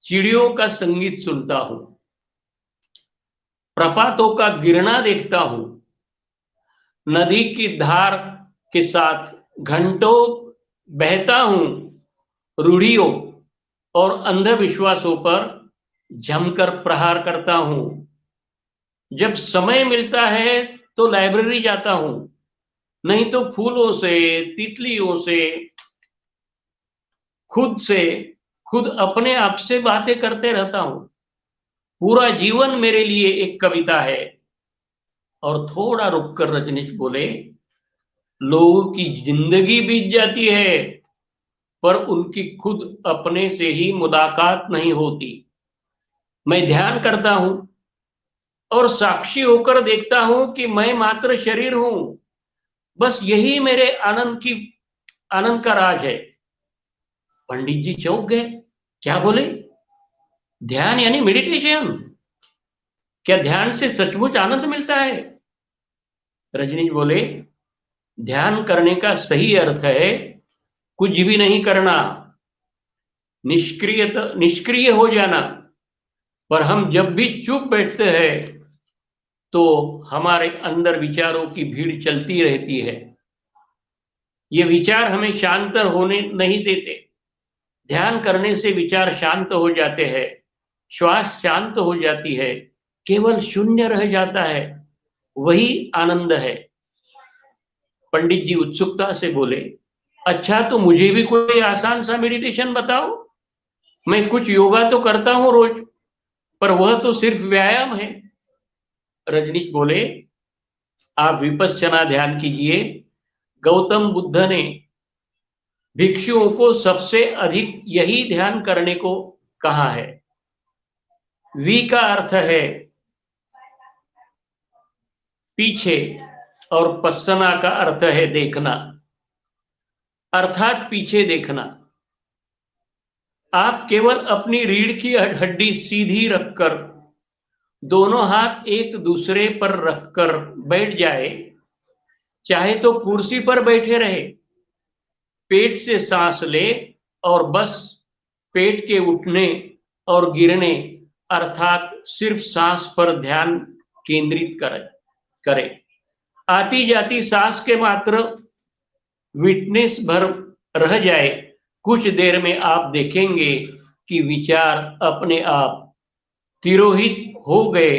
चिड़ियों का संगीत सुनता हूं, प्रपातों का गिरना देखता हूं, नदी की धार के साथ घंटों बहता हूं, रूढ़ियों और अंधविश्वासों पर जमकर प्रहार करता हूं। जब समय मिलता है तो लाइब्रेरी जाता हूं, नहीं तो फूलों से, तितलियों से, खुद से, खुद अपने आप से बातें करते रहता हूं। पूरा जीवन मेरे लिए एक कविता है। और थोड़ा रुककर रजनीश बोले, लोगों की जिंदगी बीत जाती है, पर उनकी खुद अपने से ही मुलाकात नहीं होती। मैं ध्यान करता हूं और साक्षी होकर देखता हूं कि मैं मात्र शरीर हूं। बस यही मेरे आनंद का राज है। पंडित जी चौंक गए। क्या बोले? ध्यान यानी मेडिटेशन? क्या ध्यान से सचमुच आनंद मिलता है? रजनीश बोले, ध्यान करने का सही अर्थ है कुछ भी नहीं करना, निष्क्रिय हो जाना। पर हम जब भी चुप बैठते हैं तो हमारे अंदर विचारों की भीड़ चलती रहती है। ये विचार हमें शांत होने नहीं देते। ध्यान करने से विचार शांत हो जाते हैं, श्वास शांत हो जाती है, केवल शून्य रह जाता है। वही आनंद है। पंडित जी उत्सुकता से बोले, अच्छा तो मुझे भी कोई आसान सा मेडिटेशन बताओ। मैं कुछ योगा तो करता हूं रोज, पर वह तो सिर्फ व्यायाम है। रजनीश बोले, आप विपश्यना ध्यान कीजिए। गौतम बुद्ध ने भिक्षुओं को सबसे अधिक यही ध्यान करने को कहा है। वी का अर्थ है पीछे और पश्चना का अर्थ है देखना, अर्थात पीछे देखना। आप केवल अपनी रीढ़ की हड्डी सीधी रखकर, दोनों हाथ एक दूसरे पर रखकर बैठ जाए, चाहे तो कुर्सी पर बैठे रहे, पेट से सांस ले और बस पेट के उठने और गिरने अर्थात सिर्फ सांस पर ध्यान केंद्रित करें। आती जाती सांस के मात्र विटनेस भर रह जाए, कुछ देर में आप देखेंगे कि विचार अपने आप तिरोहित हो गए।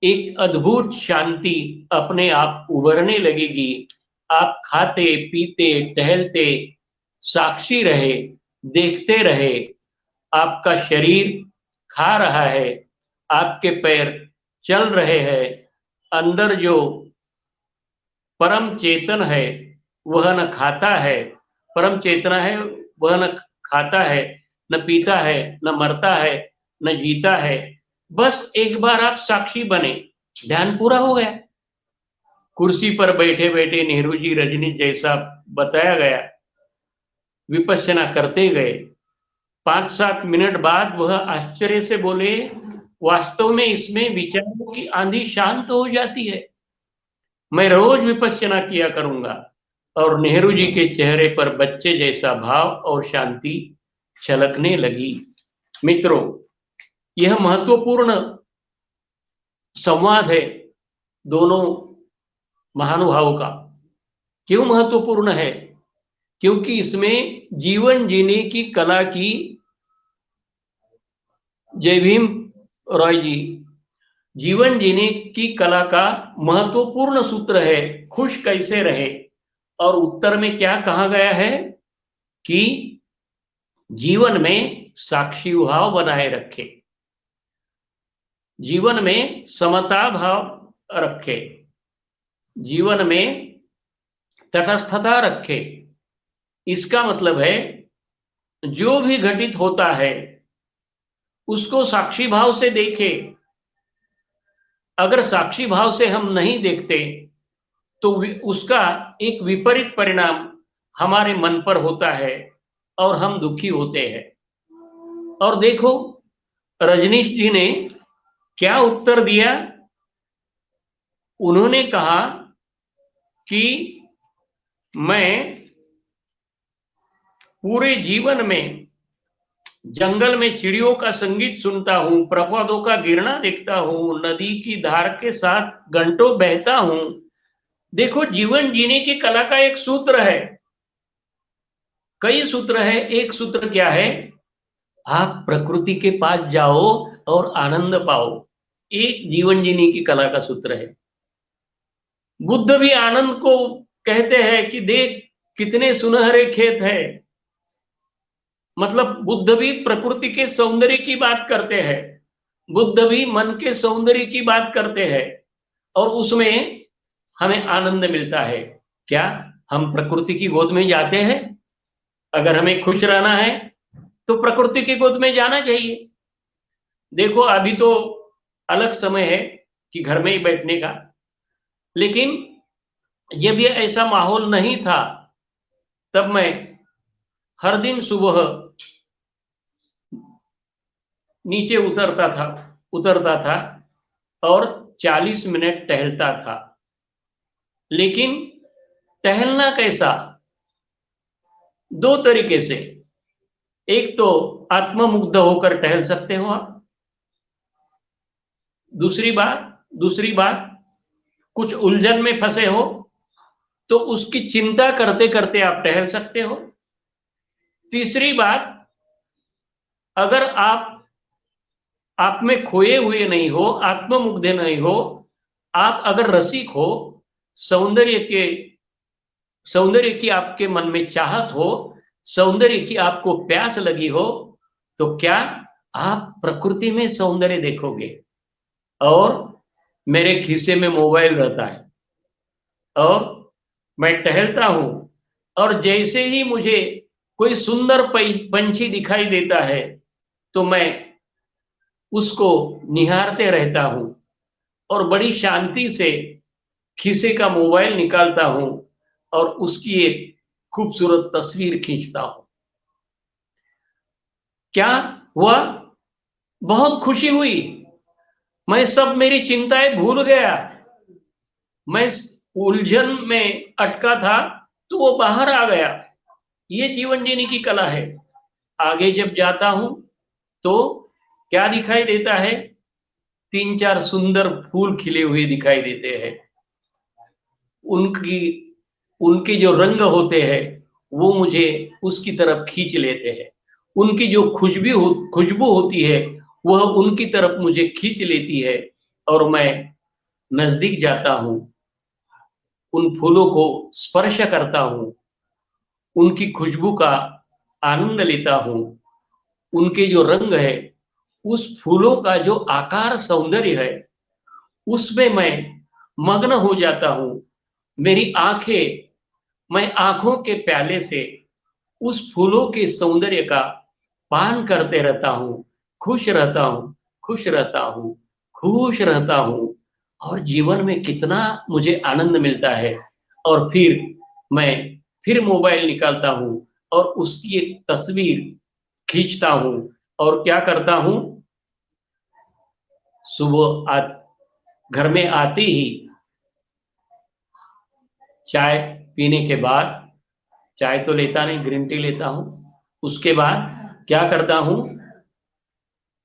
एक अद्भुत शांति अपने आप उभरने लगेगी। आप खाते पीते टहलते साक्षी रहे, देखते रहे। आपका शरीर खा रहा है, आपके पैर चल रहे हैं। अंदर जो परम चेतन है वह न खाता है, परम चेतना है वह न खाता है, न पीता है, न मरता है, न जीता है। बस एक बार आप साक्षी बने, ध्यान पूरा हो गया। कुर्सी पर बैठे बैठे नेहरू जी रजनीश जैसा बताया गया विपश्यना करते गए। 5-7 मिनट बाद वह आश्चर्य से बोले, वास्तव में इसमें विचारों की आंधी शांत हो जाती है। मैं रोज विपश्यना किया करूंगा। और नेहरू जी के चेहरे पर बच्चे जैसा भाव और शांति छलकने लगी। मित्रों, यह महत्वपूर्ण संवाद है दोनों महानुभावों का। क्यों महत्वपूर्ण है? क्योंकि इसमें जीवन जीने की कला की, जय भीम रॉय जी, जीवन जीने की कला का महत्वपूर्ण सूत्र है खुश कैसे रहे। और उत्तर में क्या कहा गया है कि जीवन में साक्षी भाव बनाए रखे, जीवन में समता भाव रखे, जीवन में तटस्थता रखे। इसका मतलब है जो भी घटित होता है उसको साक्षी भाव से देखे, अगर साक्षी भाव से हम नहीं देखते तो उसका एक विपरीत परिणाम हमारे मन पर होता है और हम दुखी होते हैं। और देखो रजनीश जी ने क्या उत्तर दिया। उन्होंने कहा कि मैं पूरे जीवन में जंगल में चिड़ियों का संगीत सुनता हूं, प्रपातों का गिरना देखता हूं, नदी की धार के साथ घंटों बहता हूं। देखो जीवन जीने की कला का एक सूत्र है, कई सूत्र है। एक सूत्र क्या है? आप प्रकृति के पास जाओ और आनंद पाओ। एक जीवन जीने की कला का सूत्र है। बुद्ध भी आनंद को कहते हैं कि देख कितने सुनहरे खेत है। मतलब बुद्ध भी प्रकृति के सौंदर्य की बात करते हैं, बुद्ध भी मन के सौंदर्य की बात करते हैं और उसमें हमें आनंद मिलता है। क्या हम प्रकृति की गोद में जाते हैं? अगर हमें खुश रहना है तो प्रकृति की गोद में जाना चाहिए। देखो अभी तो अलग समय है कि घर में ही बैठने का, लेकिन जब ये ऐसा माहौल नहीं था तब मैं हर दिन सुबह नीचे उतरता था और 40 मिनट टहलता था। लेकिन टहलना कैसा? दो तरीके से। एक तो आत्ममुग्ध होकर टहल सकते हो आप। दूसरी बात कुछ उलझन में फंसे हो तो उसकी चिंता करते करते आप टहल सकते हो। तीसरी बात, अगर आप में खोए हुए नहीं हो, आत्ममुग्ध नहीं हो, आप अगर रसिक हो, सौंदर्य की आपके मन में चाहत हो, सौंदर्य की आपको प्यास लगी हो, तो क्या आप प्रकृति में सौंदर्य देखोगे। और मेरे खीसे में मोबाइल रहता है और मैं टहलता हूं और जैसे ही मुझे कोई सुंदर पंछी दिखाई देता है तो मैं उसको निहारते रहता हूं और बड़ी शांति से खीसे का मोबाइल निकालता हूं और उसकी एक खूबसूरत तस्वीर खींचता हूं। क्या हुआ? बहुत खुशी हुई। मैं सब मेरी चिंताएं भूल गया। मैं उलझन में अटका था तो वो बाहर आ गया। ये जीवन जीने की कला है। आगे जब जाता हूं तो क्या दिखाई देता है? 3-4 सुंदर फूल खिले हुए दिखाई देते हैं। उनके जो रंग होते हैं वो मुझे उसकी तरफ खींच लेते हैं। उनकी जो खुशबू होती है वह उनकी तरफ मुझे खींच लेती है और मैं नजदीक जाता हूं, उन फूलों को स्पर्श करता हूं, उनकी खुशबू का आनंद लेता हूं। उनके जो रंग है, उस फूलों का जो आकार सौंदर्य है, उसमें मैं मग्न हो जाता हूं। मैं आंखों के प्याले से उस फूलों के सौंदर्य का पान करते रहता हूं, खुश रहता हूं, खुश रहता हूं, खुश रहता हूं। और जीवन में कितना मुझे आनंद मिलता है। और फिर मोबाइल निकालता हूं और उसकी एक तस्वीर खींचता हूं और क्या करता हूं? घर में आते ही चाय पीने के बाद, चाय तो लेता नहीं, ग्रीन टी लेता हूं। उसके बाद क्या करता हूं?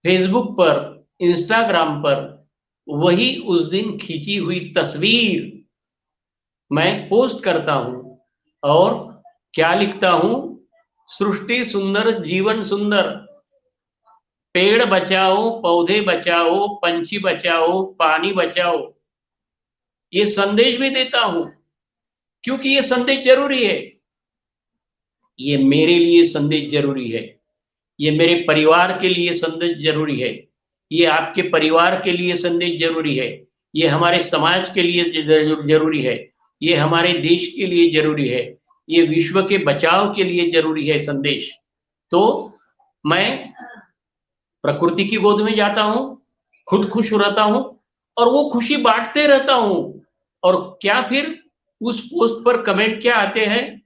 फेसबुक पर, इंस्टाग्राम पर वही उस दिन खींची हुई तस्वीर मैं पोस्ट करता हूं और क्या लिखता हूं? सृष्टि सुंदर, जीवन सुंदर, पेड़ बचाओ, पौधे बचाओ, पंछी बचाओ, पानी बचाओ। ये संदेश भी देता हूं क्योंकि ये संदेश जरूरी है। ये मेरे लिए संदेश जरूरी है, ये मेरे परिवार के लिए संदेश जरूरी है, ये आपके परिवार के लिए संदेश जरूरी है, ये हमारे समाज के लिए जरूरी है, ये हमारे देश के लिए जरूरी है, ये विश्व के बचाव के लिए जरूरी है संदेश। तो मैं प्रकृति की गोद में जाता हूं, खुद खुश रहता हूं और वो खुशी बांटते रहता हूं। और क्या फिर उस पोस्ट पर कमेंट क्या आते हैं,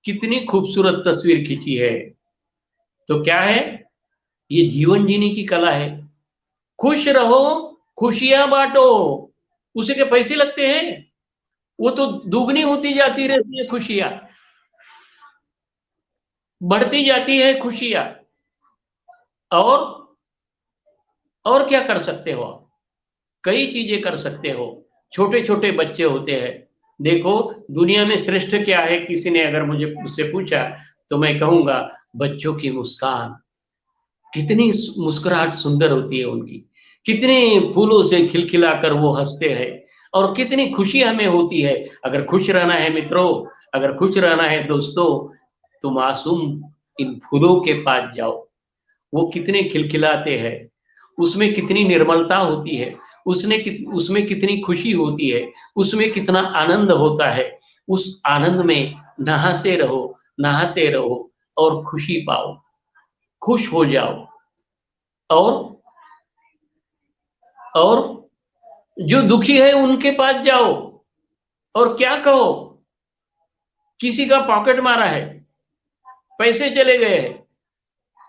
कितनी खूबसूरत तस्वीर खींची है। तो क्या है, ये जीवन जीने की कला है। खुश रहो, खुशियां बांटो। उसे के पैसे लगते हैं, वो तो दुगनी होती जाती रहती है खुशियां, बढ़ती जाती है खुशियां। और और क्या कर सकते हो आप, कई चीजें कर सकते हो। छोटे छोटे बच्चे होते हैं, देखो दुनिया में श्रेष्ठ क्या है, किसी ने अगर मुझसे पूछा तो मैं कहूंगा बच्चों की मुस्कान। कितनी मुस्कुराहट सुंदर होती है उनकी, कितने फूलों से खिलखिला कर वो हंसते हैं, और कितनी खुशी हमें होती है। अगर खुश रहना है मित्रों, अगर खुश रहना है दोस्तों, तो मासूम इन फूलों के पास जाओ। वो कितने खिलखिलाते हैं, उसमें कितनी निर्मलता होती है, उसमें कितनी खुशी होती है, उसमें कितना आनंद होता है। उस आनंद में नहाते रहो, नहाते रहो, और खुशी पाओ, खुश हो जाओ। और और जो दुखी है उनके पास जाओ, और क्या कहो, किसी का पॉकेट मारा है, पैसे चले गए हैं,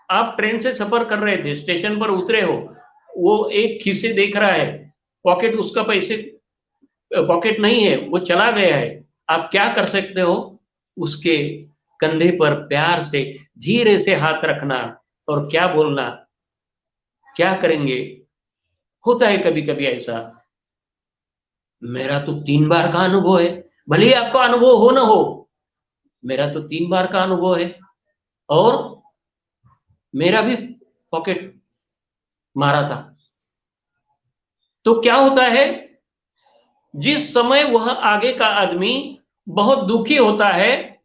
आप ट्रेन से सफर कर रहे थे, स्टेशन पर उतरे हो, वो एक खीसे देख रहा है, पॉकेट उसका पैसे, पॉकेट नहीं है, वो चला गया है। आप क्या कर सकते हो, उसके कंधे पर प्यार से धीरे से हाथ रखना, और क्या बोलना, क्या करेंगे। होता है कभी कभी ऐसा, मेरा तो 3 बार का अनुभव है, भले ही आपको अनुभव हो ना हो, मेरा तो 3 बार का अनुभव है, और मेरा भी पॉकेट मारा था। तो क्या होता है, जिस समय वह आगे का आदमी बहुत दुखी होता है,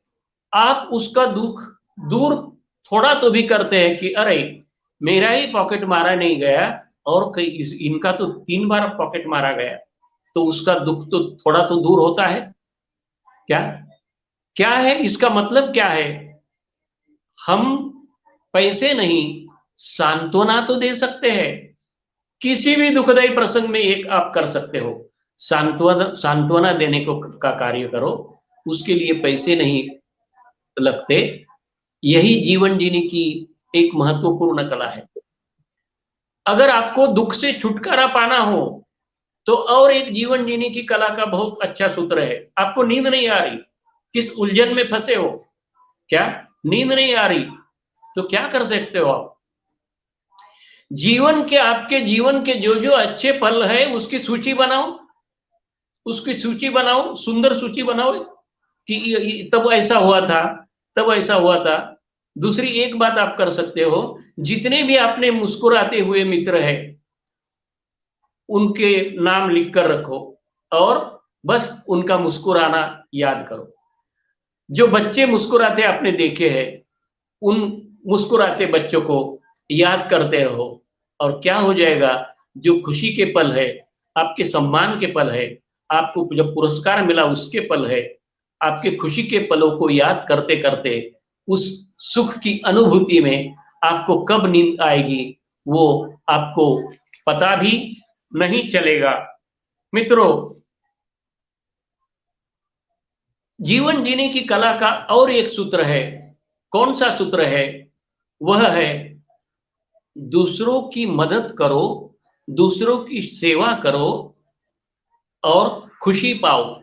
आप उसका दुख दूर थोड़ा तो भी करते हैं कि अरे मेरा ही पॉकेट मारा नहीं गया, और कई इनका तो 3 बार पॉकेट मारा गया, तो उसका दुख तो थोड़ा तो दूर होता है। क्या क्या है इसका मतलब, क्या है, हम पैसे नहीं, सांत्वना तो दे सकते हैं। किसी भी दुखदाई प्रसंग में एक आप कर सकते हो, सांत्वना सांत्वना देने को का कार्य करो, उसके लिए पैसे नहीं लगते। यही जीवन जीने की एक महत्वपूर्ण कला है। अगर आपको दुख से छुटकारा पाना हो, तो और एक जीवन जीने की कला का बहुत अच्छा सूत्र है। आपको नींद नहीं आ रही, किस उलझन में फंसे हो, क्या नींद नहीं आ रही, तो क्या कर सकते हो आप, जीवन के, आपके जीवन के जो जो अच्छे पल है उसकी सूची बनाओ, उसकी सूची बनाओ, सुंदर सूची बनाओ, कि तब ऐसा हुआ था, तब ऐसा हुआ था। दूसरी एक बात आप कर सकते हो, जितने भी आपने मुस्कुराते हुए मित्र हैं उनके नाम लिख कर रखो, और बस उनका मुस्कुराना याद करो। जो बच्चे मुस्कुराते आपने देखे हैं, उन मुस्कुराते बच्चों को याद करते रहो, और क्या हो जाएगा, जो खुशी के पल है, आपके सम्मान के पल है, आपको जब पुरस्कार मिला उसके पल है, आपके खुशी के पलों को याद करते करते उस सुख की अनुभूति में आपको कब नींद आएगी, वो आपको पता भी नहीं चलेगा। मित्रों, जीवन जीने की कला का और एक सूत्र है। कौन सा सूत्र है, वह है दूसरों की मदद करो, दूसरों की सेवा करो, और खुशी पाओ।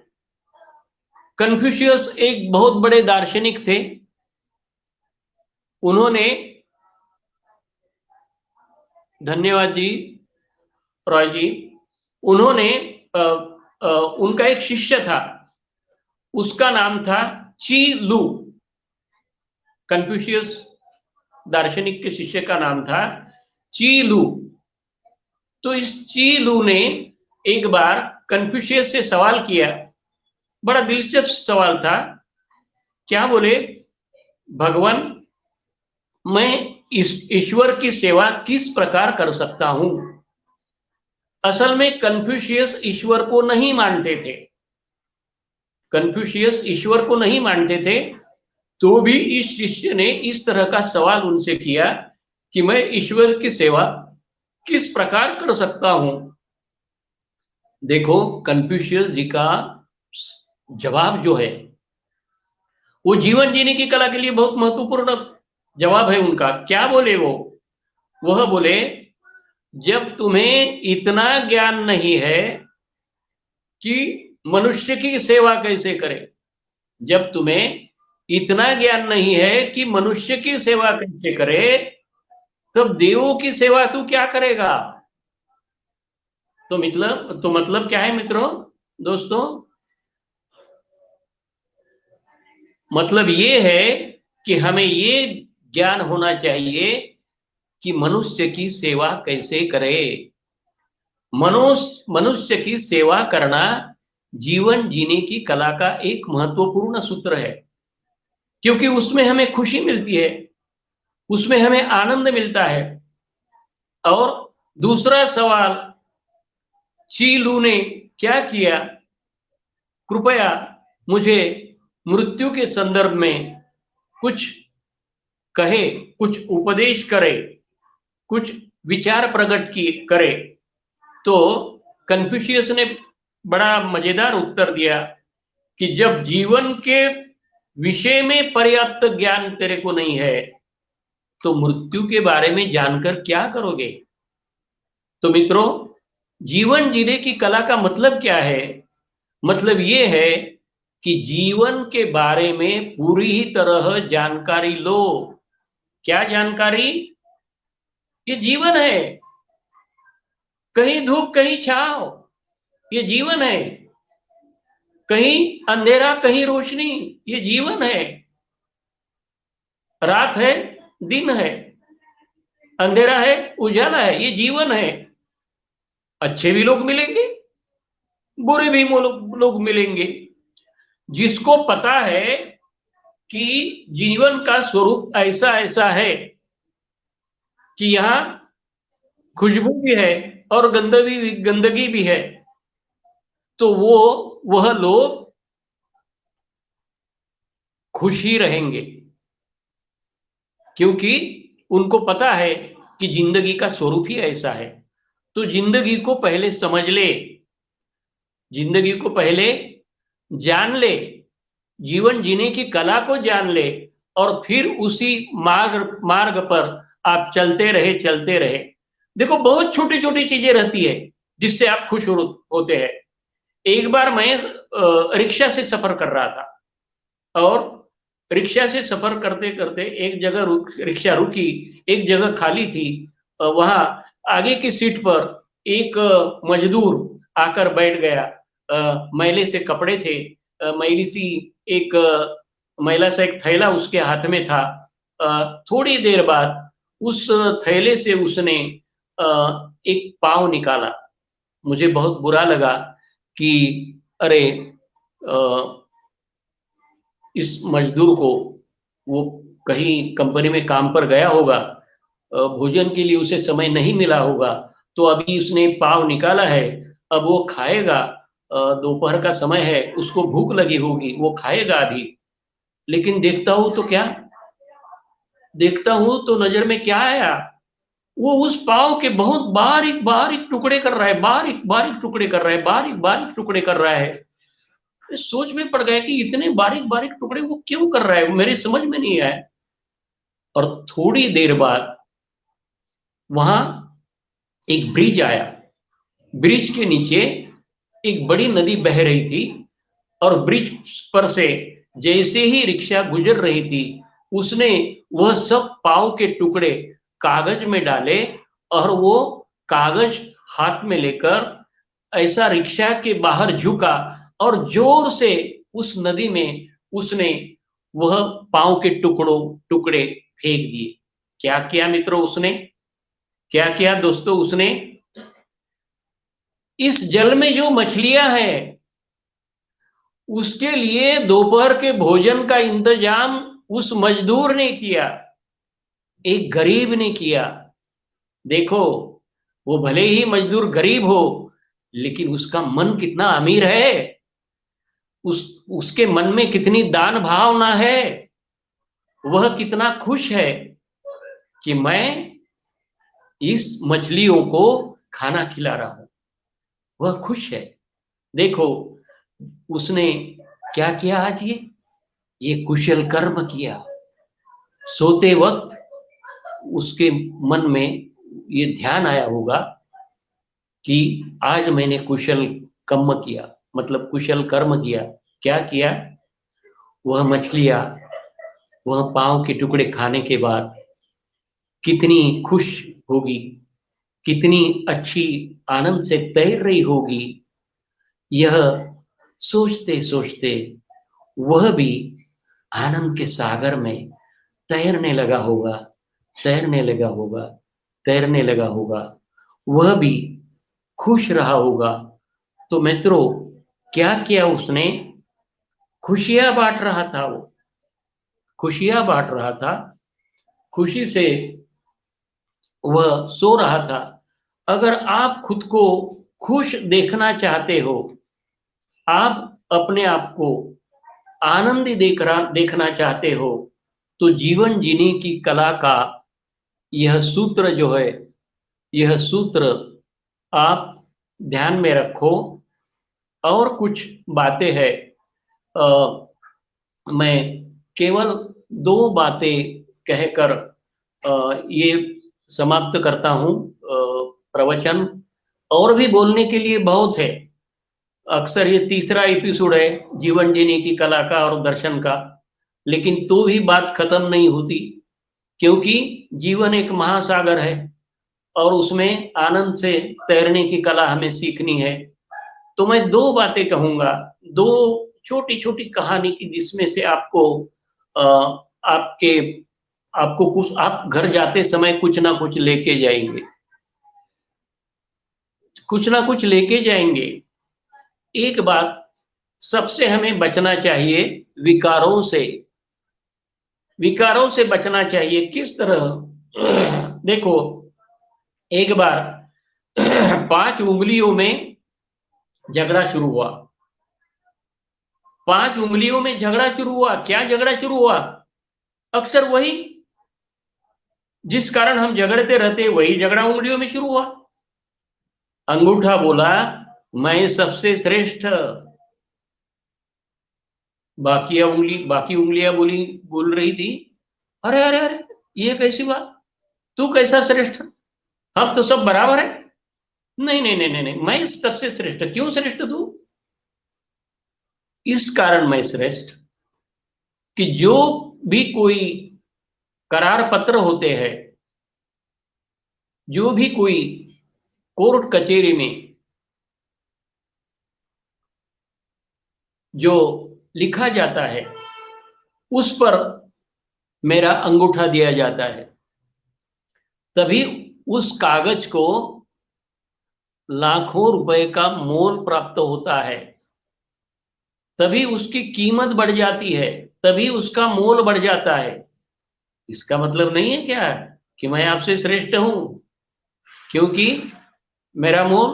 कन्फ्यूशियस एक बहुत बड़े दार्शनिक थे। उन्होंने, धन्यवाद जी रॉय जी, उन्होंने उनका एक शिष्य था, उसका नाम था ची लू। कन्फ्यूशियस दार्शनिक के शिष्य का नाम था ची लू। तो इस ची लू ने एक बार कन्फ्यूशियस से सवाल किया, बड़ा दिलचस्प सवाल था। क्या बोले, भगवान, मैं ईश्वर की सेवा किस प्रकार कर सकता हूं। असल में कन्फ्यूशियस ईश्वर को नहीं मानते थे, कन्फ्यूशियस ईश्वर को नहीं मानते थे, तो भी इस शिष्य ने इस तरह का सवाल उनसे किया कि मैं ईश्वर की सेवा किस प्रकार कर सकता हूं। देखो कन्फ्यूशियस जी का जवाब जो है वो जीवन जीने की कला के लिए बहुत महत्वपूर्ण जवाब है उनका। क्या बोले वो? वह बोले, जब तुम्हें इतना ज्ञान नहीं है कि मनुष्य की सेवा कैसे करें, जब तुम्हें इतना ज्ञान नहीं है कि मनुष्य की सेवा कैसे करे, तब देवों की सेवा तू क्या करेगा? तो मतलब क्या है मित्रों, दोस्तों? मतलब ये है कि हमें ये ज्ञान होना चाहिए कि मनुष्य की सेवा कैसे करे। मनुष्य की सेवा करना जीवन जीने की कला का एक महत्वपूर्ण सूत्र है, क्योंकि उसमें हमें खुशी मिलती है, उसमें हमें आनंद मिलता है। और दूसरा सवाल, चीलू ने क्या किया? कृपया मुझे मृत्यु के संदर्भ में कुछ कहे, कुछ उपदेश करे, कुछ विचार प्रकट की करे। तो कन्फ्यूशियस ने बड़ा मजेदार उत्तर दिया कि जब जीवन के विषय में पर्याप्त ज्ञान तेरे को नहीं है, तो मृत्यु के बारे में जानकर क्या करोगे? तो मित्रों, जीवन जीने की कला का मतलब क्या है? मतलब ये है कि जीवन के बारे में पूरी ही तरह जानकारी लो। क्या जानकारी? ये जीवन है, कहीं धूप कहीं छांव, ये जीवन है। कहीं अंधेरा कहीं रोशनी, ये जीवन है। रात है दिन है, अंधेरा है उजाला है, ये जीवन है। अच्छे भी लोग मिलेंगे, बुरे भी लोग मिलेंगे। जिसको पता है कि जीवन का स्वरूप ऐसा ऐसा है कि यहाँ खुशबू भी है और गंदगी भी है, तो वह लोग खुश ही रहेंगे, क्योंकि उनको पता है कि जिंदगी का स्वरूप ही ऐसा है। तो जिंदगी को पहले समझ ले, जिंदगी को पहले जान ले, जीवन जीने की कला को जान ले, और फिर उसी मार्ग मार्ग पर आप चलते रहे। देखो, बहुत छोटी छोटी चीजें रहती है जिससे आप खुश होते हैं। एक बार मैं रिक्शा से सफर कर रहा था, और रिक्शा से सफर करते करते एक जगह रिक्शा रुकी, एक जगह खाली थी। वहां आगे की सीट पर एक मजदूर आकर बैठ गया। मैले से कपड़े थे, मैली सी एक मैला सा एक थैला उसके हाथ में था। थोड़ी देर बाद उस थैले से उसने एक पाव निकाला। मुझे बहुत बुरा लगा कि अरे, इस मजदूर को, वो कहीं कंपनी में काम पर गया होगा, भोजन के लिए उसे समय नहीं मिला होगा, तो अभी उसने पाव निकाला है, अब वो खाएगा। दोपहर का समय है, उसको भूख लगी होगी, वो खाएगा अभी। लेकिन देखता हूं तो नजर में क्या आया? वो उस पाव के बहुत बारीक बारीक टुकड़े कर रहा है, बारीक बारीक टुकड़े कर रहा है, बारीक बारीक टुकड़े कर रहा है। सोच में पड़ गया कि इतने बारीक बारीक टुकड़े वो क्यों कर रहा है, मेरी समझ में नहीं आया। और थोड़ी देर बाद वहां एक ब्रिज आया। ब्रिज के नीचे एक बड़ी नदी बह रही थी, और ब्रिज पर से जैसे ही रिक्शा गुजर रही थी, उसने वह सब पाव के टुकड़े कागज में डाले, और वो कागज हाथ में लेकर ऐसा रिक्शा के बाहर झुका, और जोर से उस नदी में उसने वह पाव के टुकड़े फेंक दिए। क्या किया मित्रों उसने? क्या किया दोस्तों उसने? इस जल में जो मछलियां हैं, उसके लिए दोपहर के भोजन का इंतजाम उस मजदूर ने किया, एक गरीब ने किया। देखो, वो भले ही मजदूर गरीब हो, लेकिन उसका मन कितना अमीर है। उसके मन में कितनी दान भावना है। वह कितना खुश है कि मैं इस मछलियों को खाना खिला रहा हूं। वह खुश है। देखो उसने क्या किया आज, ये कुशल कर्म किया। सोते वक्त उसके मन में ये ध्यान आया होगा कि आज मैंने कुशल कर्म किया, मतलब कुशल कर्म किया। क्या किया? वह मछलियां, वह पांव के टुकड़े खाने के बाद कितनी खुश होगी, कितनी अच्छी आनंद से तैर रही होगी, यह सोचते सोचते वह भी आनंद के सागर में तैरने लगा होगा, तैरने लगा होगा, तैरने लगा होगा। वह भी खुश रहा होगा। तो मित्रों, क्या किया उसने? खुशियां बांट रहा था। वो खुशियां बांट रहा था, खुशी से वह सो रहा था। अगर आप खुद को खुश देखना चाहते हो, आप अपने आप को आनंदी देखना चाहते हो, तो जीवन जीने की कला का यह सूत्र जो है, यह सूत्र आप ध्यान में रखो। और कुछ बातें हैं, मैं केवल दो बातें कहकर ये समाप्त करता हूँ प्रवचन। और भी बोलने के लिए बहुत है। अक्सर ये तीसरा एपिसोड है जीवन जीने की कला का और दर्शन का, लेकिन तो भी बात खत्म नहीं होती, क्योंकि जीवन एक महासागर है और उसमें आनंद से तैरने की कला हमें सीखनी है। तो मैं दो बातें कहूंगा, दो छोटी छोटी कहानी की, जिसमें से आपको अ, आपके आपको कुछ, आप घर जाते समय कुछ ना कुछ लेके जाएंगे, कुछ ना कुछ लेके जाएंगे। एक बात, सबसे हमें बचना चाहिए विकारों से। विकारों से बचना चाहिए किस तरह? देखो, एक बार 5 उंगलियों में झगड़ा शुरू हुआ। 5 उंगलियों में झगड़ा शुरू हुआ। क्या झगड़ा शुरू हुआ? अक्सर वही जिस कारण हम झगड़ते रहते, वही झगड़ा उंगलियों में शुरू हुआ। अंगूठा बोला, मैं सबसे श्रेष्ठ। बाकी उंगलियां बोल रही थी, अरे अरे अरे, ये कैसी बात, तू कैसा श्रेष्ठ, हम तो सब बराबर है। नहीं नहीं नहीं नहीं नहीं, मैं सबसे श्रेष्ठ। क्यों श्रेष्ठ तू? इस कारण मैं श्रेष्ठ कि जो भी कोई करार पत्र होते हैं, जो भी कोई कोर्ट कचहरी में जो लिखा जाता है, उस पर मेरा अंगूठा दिया जाता है, तभी उस कागज को लाखों रुपए का मोल प्राप्त होता है, तभी उसकी कीमत बढ़ जाती है, तभी उसका मोल बढ़ जाता है। इसका मतलब नहीं है क्या कि मैं आपसे श्रेष्ठ हूं क्योंकि मेरा मोल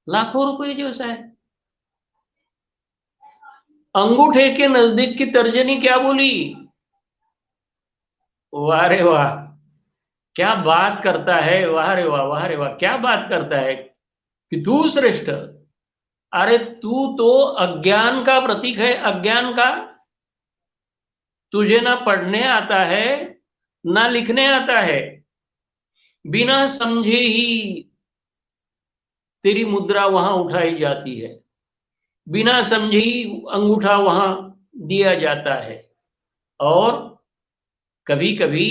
लाखों रुपए जैसा है। अंगूठे के नजदीक की तर्जनी क्या बोली? वाह रे वाह, क्या बात करता है, वाह रे वाह, वाह रे वाह, क्या बात करता है कि तू श्रेष्ठ। अरे तू तो अज्ञान का प्रतीक है, अज्ञान का। तुझे ना पढ़ने आता है, ना लिखने आता है, बिना समझे ही तेरी मुद्रा वहां उठाई जाती है, बिना समझे ही अंगूठा वहां दिया जाता है। और कभी कभी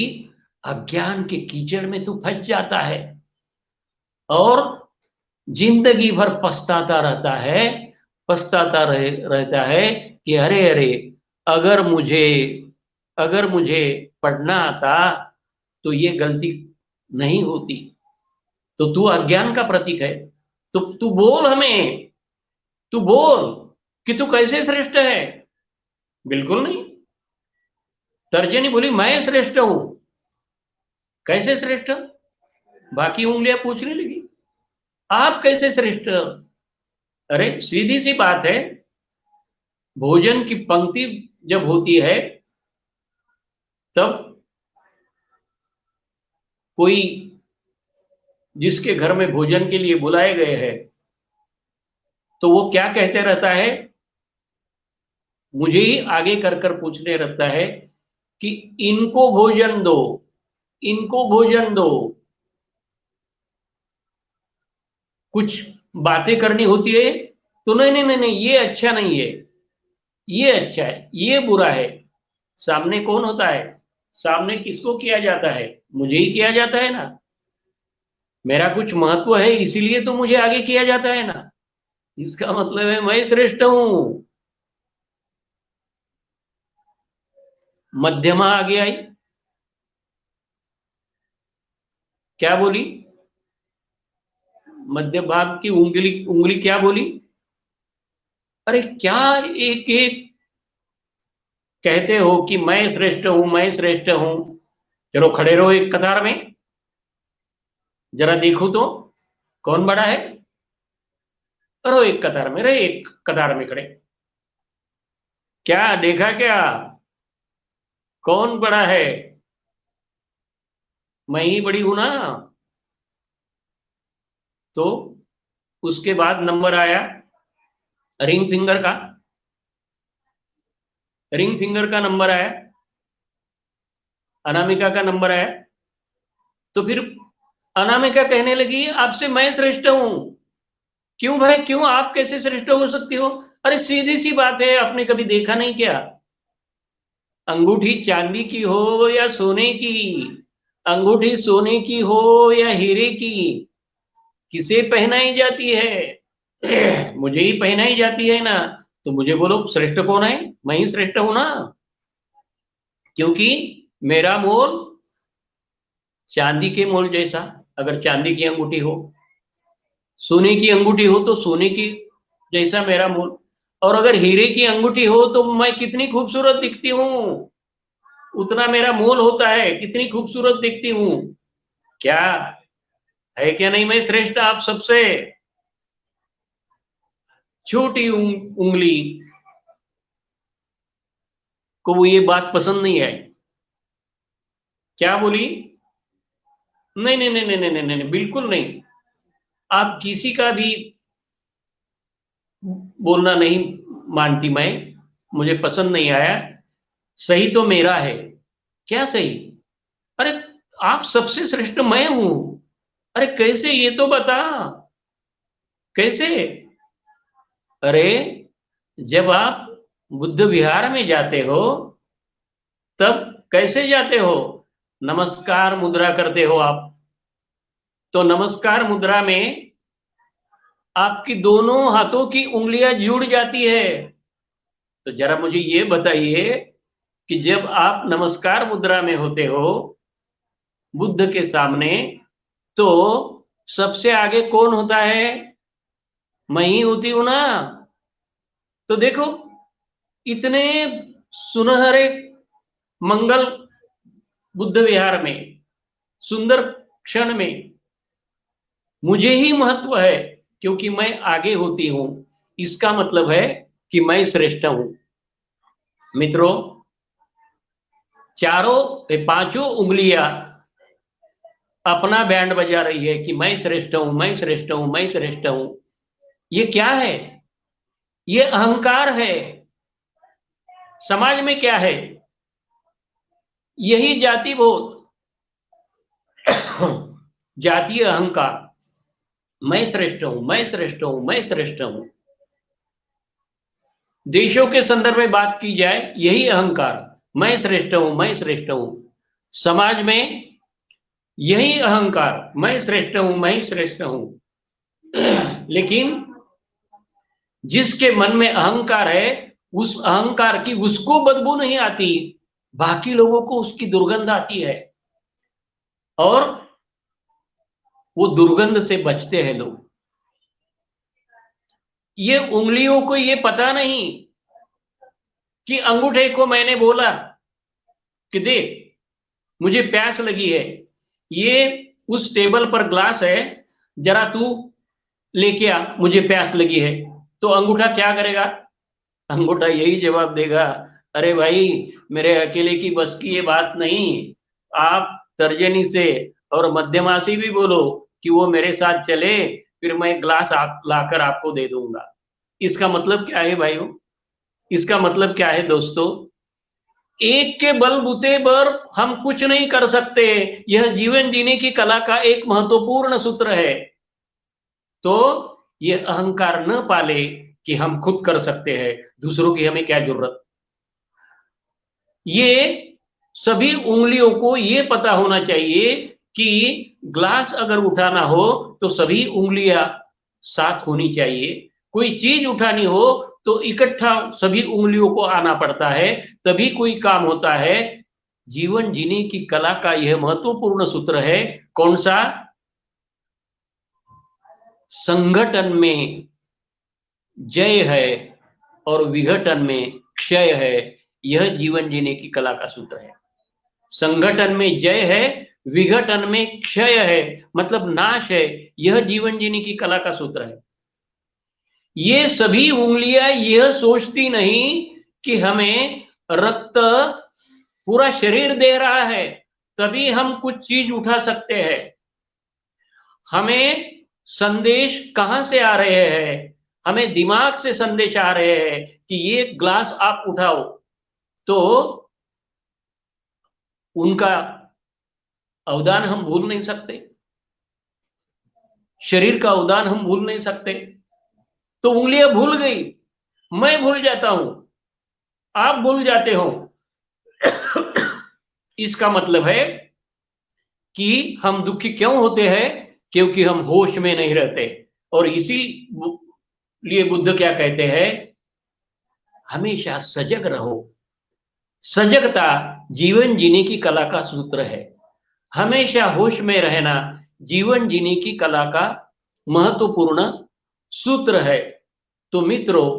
अज्ञान के कीचड़ में तू फंस जाता है और जिंदगी भर पछताता रहता है, रहता है कि अरे अरे, अगर मुझे अगर मुझे पढ़ना आता तो ये गलती नहीं होती। तो तू अज्ञान का प्रतीक है। तो तू बोल हमें, तू बोल कि तू कैसे श्रेष्ठ है। बिल्कुल नहीं। तर्जनी बोली, मैं श्रेष्ठ हूं। कैसे श्रेष्ठ? बाकी उंगलियां पूछने लगी, आप कैसे श्रेष्ठ? अरे सीधी सी बात है, भोजन की पंक्ति जब होती है, तब कोई जिसके घर में भोजन के लिए बुलाए गए हैं, तो वो क्या कहते रहता है, मुझे ही आगे कर कर पूछने रहता है कि इनको भोजन दो, इनको भोजन दो। कुछ बातें करनी होती है तो नहीं नहीं नहीं नहीं, ये अच्छा नहीं है, ये अच्छा है, ये बुरा है। सामने कौन होता है, सामने किसको किया जाता है, मुझे ही किया जाता है ना। मेरा कुछ महत्व है इसीलिए तो मुझे आगे किया जाता है ना। इसका मतलब है मैं श्रेष्ठ हूं। मध्यमा आगे आई, क्या बोली, मध्य भाग की उंगली, उंगली क्या बोली, अरे क्या एक एक कहते हो कि मैं श्रेष्ठ हूं, मैं श्रेष्ठ हूं। चलो खड़े रहो एक कतार में, जरा देखो तो कौन बड़ा है। रहो एक कतार में, रहे एक कतार में खड़े। क्या देखा क्या, कौन बड़ा है, मैं ही बड़ी हूं ना। तो उसके बाद नंबर आया रिंग फिंगर का, रिंग फिंगर का नंबर आया, अनामिका का नंबर आया। तो फिर अनामिका कहने लगी आपसे मैं श्रेष्ठ हूं। क्यों भाई, क्यों, आप कैसे श्रेष्ठ हो सकती हो। अरे सीधी सी बात है, आपने कभी देखा नहीं क्या, अंगूठी चांदी की हो या सोने की, अंगूठी सोने की हो या हीरे की, किसे पहनाई जाती है, मुझे ही पहनाई जाती है ना। तो मुझे बोलो श्रेष्ठ कौन है, मैं ही श्रेष्ठ हूं ना, क्योंकि मेरा मोल चांदी के मोल जैसा, अगर चांदी की अंगूठी हो, सोने की अंगूठी हो तो सोने की जैसा मेरा मोल, और अगर हीरे की अंगूठी हो तो मैं कितनी खूबसूरत दिखती हूँ, उतना मेरा मोल होता है, कितनी खूबसूरत दिखती हूँ। क्या है क्या नहीं मैं श्रेष्ठ आप सबसे। छोटी उंगली को वो ये बात पसंद नहीं आई। क्या बोली, नहीं नहीं नहीं नहीं नहीं नहीं नहीं, बिल्कुल नहीं, आप किसी का भी बोलना नहीं मानती मैं, मुझे पसंद नहीं आया। सही तो मेरा है। क्या सही, अरे आप सबसे श्रेष्ठ मैं हूं। अरे कैसे, ये तो बता, कैसे। अरे जब आप बुद्ध विहार में जाते हो तब कैसे जाते हो, नमस्कार मुद्रा करते हो आप। तो नमस्कार मुद्रा में आपकी दोनों हाथों की उंगलियां जुड़ जाती है। तो जरा मुझे ये बताइए कि जब आप नमस्कार मुद्रा में होते हो बुद्ध के सामने, तो सबसे आगे कौन होता है, मैं ही होती हूं ना। तो देखो इतने सुनहरे मंगल बुद्ध विहार में, सुंदर क्षण में मुझे ही महत्व है, क्योंकि मैं आगे होती हूं। इसका मतलब है कि मैं श्रेष्ठ हूं। मित्रों, पांचों उंगलियां अपना बैंड बजा रही है कि मैं श्रेष्ठ हूं, मैं श्रेष्ठ हूं, मैं श्रेष्ठ हूं। ये क्या है, ये अहंकार है। समाज में क्या है, यही जाति बोध, जातीय अहंकार। मैं श्रेष्ठ हूं, मैं श्रेष्ठ हूं, मैं श्रेष्ठ हूं। देशों के संदर्भ में बात की जाए, यही अहंकार, मैं श्रेष्ठ हूं, मैं श्रेष्ठ हूं। समाज में यही अहंकार, मैं श्रेष्ठ हूं, मैं श्रेष्ठ हूं। लेकिन जिसके मन में अहंकार है, उस अहंकार की उसको बदबू नहीं आती, बाकी लोगों को उसकी दुर्गंध आती है, और वो दुर्गंध से बचते हैं लोग। ये उंगलियों को ये पता नहीं कि अंगूठे को मैंने बोला कि देख मुझे प्यास लगी है, ये उस टेबल पर ग्लास है, जरा तू लेके आ, मुझे प्यास लगी है। तो अंगूठा क्या करेगा, अंगूठा यही जवाब देगा, अरे भाई मेरे अकेले की बस की ये बात नहीं, आप तर्जनी से और मध्यमा से भी बोलो कि वो मेरे साथ चले, फिर मैं ग्लास आप लाकर आपको दे दूंगा। इसका मतलब क्या है भाइयों? इसका मतलब क्या है दोस्तों? एक के बलबूते पर हम कुछ नहीं कर सकते। यह जीवन जीने की कला का एक महत्वपूर्ण सूत्र है। तो ये अहंकार न पाले कि हम खुद कर सकते हैं, दूसरों की हमें क्या जरूरत। ये सभी उंगलियों को ये पता होना चाहिए कि ग्लास अगर उठाना हो तो सभी उंगलियां साथ होनी चाहिए। कोई चीज उठानी हो तो इकट्ठा सभी उंगलियों को आना पड़ता है, तभी कोई काम होता है। जीवन जीने की कला का यह महत्वपूर्ण सूत्र है। कौन सा? संगठन में जय है और विघटन में क्षय है। यह जीवन जीने की कला का सूत्र है। संगठन में जय है, विघटन में क्षय है, मतलब नाश है। यह जीवन जीने की कला का सूत्र है। ये सभी उंगलियां यह सोचती नहीं कि हमें रक्त पूरा शरीर दे रहा है तभी हम कुछ चीज उठा सकते हैं। हमें संदेश कहां से आ रहे हैं? हमें दिमाग से संदेश आ रहे हैं कि ये ग्लास आप उठाओ, तो उनका अवदान हम भूल नहीं सकते, शरीर का अवदान हम भूल नहीं सकते। तो उंगलियां भूल गई, मैं भूल जाता हूं, आप भूल जाते हो। इसका मतलब है कि हम दुखी क्यों होते हैं? क्योंकि हम होश में नहीं रहते। और इसीलिए बुद्ध क्या कहते हैं? हमेशा सजग रहो। सजगता जीवन जीने की कला का सूत्र है। हमेशा होश में रहना जीवन जीने की कला का महत्वपूर्ण सूत्र है। तो मित्रों,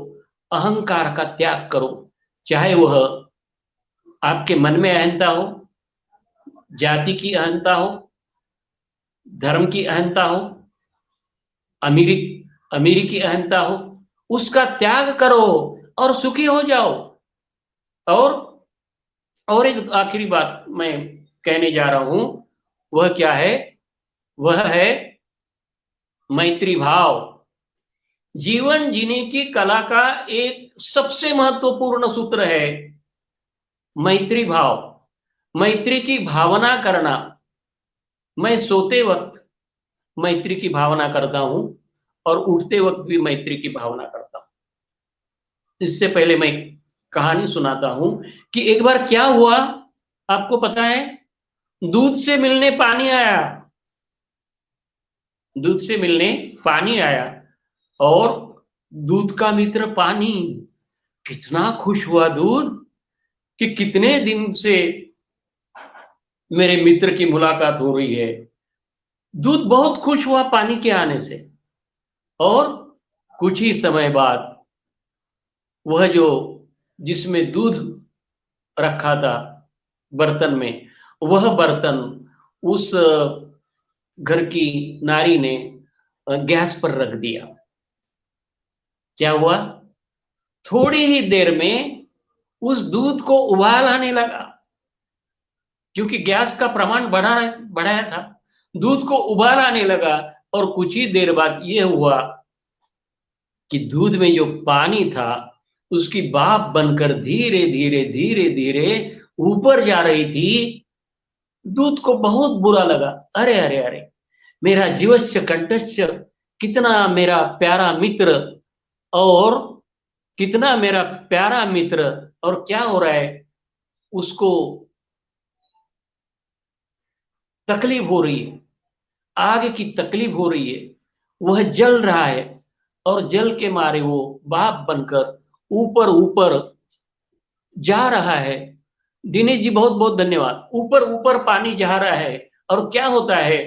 अहंकार का त्याग करो। चाहे वह आपके मन में अहंता हो, जाति की अहंता हो, धर्म की अहंता हो, अमीरी अमीरी की अहंता हो, उसका त्याग करो और सुखी हो जाओ। और एक आखिरी बात मैं कहने जा रहा हूं, वह क्या है? वह है मैत्री भाव। जीवन जीने की कला का एक सबसे महत्वपूर्ण सूत्र है मैत्री भाव। मैत्री की भावना करना। मैं सोते वक्त मैत्री की भावना करता हूं और उठते वक्त भी मैत्री की भावना करता हूं। इससे पहले मैं कहानी सुनाता हूं कि एक बार क्या हुआ, आपको पता है? दूध से मिलने पानी आया। दूध से मिलने पानी आया और दूध का मित्र पानी। कितना खुश हुआ दूध कि कितने दिन से मेरे मित्र की मुलाकात हो रही है। दूध बहुत खुश हुआ पानी के आने से। और कुछ ही समय बाद वह जो जिसमें दूध रखा था बर्तन में, वह बर्तन उस घर की नारी ने गैस पर रख दिया। क्या हुआ? थोड़ी ही देर में उस दूध को उबाल आने लगा, क्योंकि गैस का प्रमाण बढ़ाया था। दूध को उबाल आने लगा और कुछ ही देर बाद यह हुआ कि दूध में जो पानी था उसकी भाप बनकर धीरे धीरे धीरे धीरे ऊपर जा रही थी। दूध को बहुत बुरा लगा। अरे अरे अरे, मेरा जीवस्य कंठस्य, कितना मेरा प्यारा मित्र, और कितना मेरा प्यारा मित्र, और क्या हो रहा है? उसको तकलीफ हो रही है, आग की तकलीफ हो रही है, वह जल रहा है और जल के मारे वो भाप बनकर ऊपर ऊपर जा रहा है। दिनेश जी बहुत बहुत धन्यवाद। ऊपर ऊपर पानी जा रहा है और क्या होता है?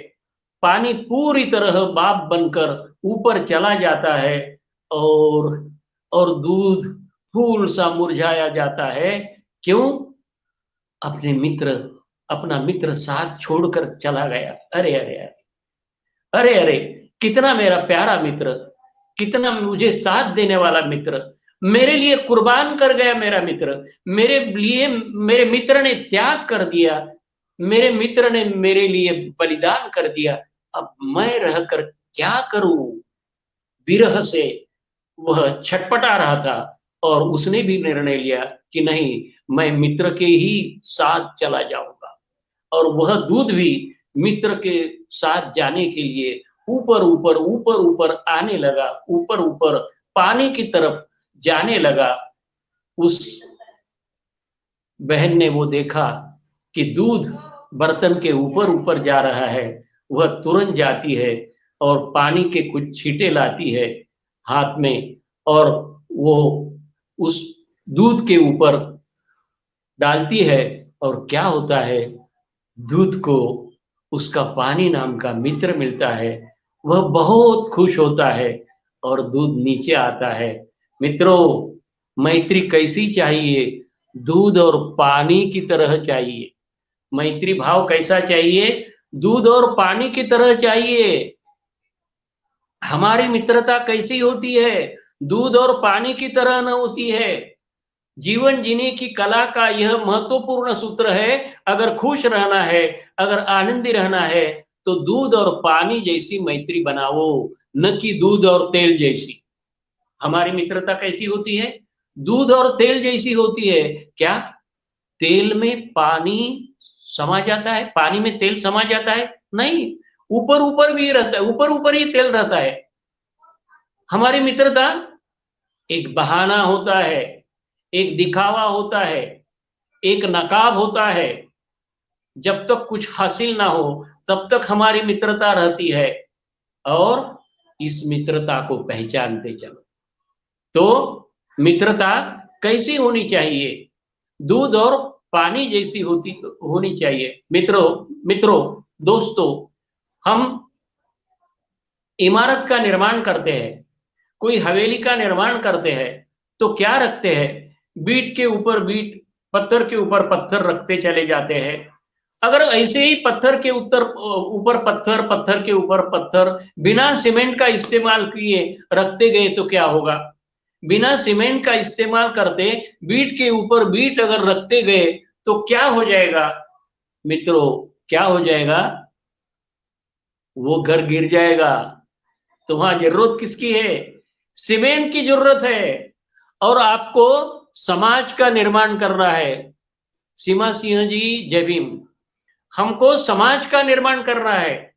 पानी पूरी तरह भाप बनकर ऊपर चला जाता है और दूध फूल सा मुरझाया जाता है। क्यों? अपने मित्र अपना मित्र साथ छोड़कर चला गया। अरे अरे अरे अरे अरे, कितना मेरा प्यारा मित्र, कितना मुझे साथ देने वाला मित्र, मेरे लिए कुर्बान कर गया। मेरा मित्र मेरे लिए, मेरे मित्र ने त्याग कर दिया, मेरे मित्र ने मेरे लिए बलिदान कर दिया। अब मैं रहकर क्या करूं? विरह से वह छटपटा रहा था और उसने भी निर्णय लिया कि नहीं, मैं मित्र के ही साथ चला जाऊंगा। और वह दूध भी मित्र के साथ जाने के लिए ऊपर ऊपर ऊपर ऊपर आने लगा, ऊपर ऊपर पानी की तरफ जाने लगा। उस बहन ने वो देखा कि दूध बर्तन के ऊपर ऊपर जा रहा है। वह तुरंत जाती है और पानी के कुछ छींटे लाती है हाथ में, और वो उस दूध के ऊपर डालती है। और क्या होता है, दूध को उसका पानी नाम का मित्र मिलता है। वह बहुत खुश होता है और दूध नीचे आता है। मित्रों, मैत्री कैसी चाहिए? दूध और पानी की तरह चाहिए। मैत्री भाव कैसा चाहिए? दूध और पानी की तरह चाहिए। हमारी मित्रता कैसी होती है? दूध और पानी की तरह न होती है। जीवन जीने की कला का यह महत्वपूर्ण सूत्र है। अगर खुश रहना है, अगर आनंदी रहना है, तो दूध और पानी जैसी मैत्री बनाओ, न कि दूध और तेल जैसी। हमारी मित्रता कैसी होती है? दूध और तेल जैसी होती है। क्या तेल में पानी समा जाता है? पानी में तेल समा जाता है? नहीं, ऊपर ऊपर भी रहता है, ऊपर ऊपर ही तेल रहता है। हमारी मित्रता एक बहाना होता है, एक दिखावा होता है, एक नकाब होता है। जब तक कुछ हासिल ना हो तब तक हमारी मित्रता रहती है, और इस मित्रता को पहचानते चलो। तो मित्रता कैसी होनी चाहिए? दूध और पानी जैसी होनी चाहिए। मित्रों मित्रों दोस्तों, हम इमारत का निर्माण करते हैं, कोई हवेली का निर्माण करते हैं, तो क्या रखते हैं? बीट के ऊपर बीट, पत्थर के ऊपर पत्थर रखते चले जाते हैं। अगर ऐसे ही पत्थर के ऊपर पत्थर, पत्थर के ऊपर पत्थर बिना सीमेंट का इस्तेमाल किए रखते गए तो क्या होगा? बिना सीमेंट का इस्तेमाल करते बीट के ऊपर बीट अगर रखते गए तो क्या हो जाएगा? मित्रों, क्या हो जाएगा? वो घर गिर जाएगा। तो वहां जरूरत किसकी है? सीमेंट की जरूरत है। और आपको समाज का निर्माण करना है। सीमा सिंह जी, जय भीम। हमको समाज का निर्माण करना है।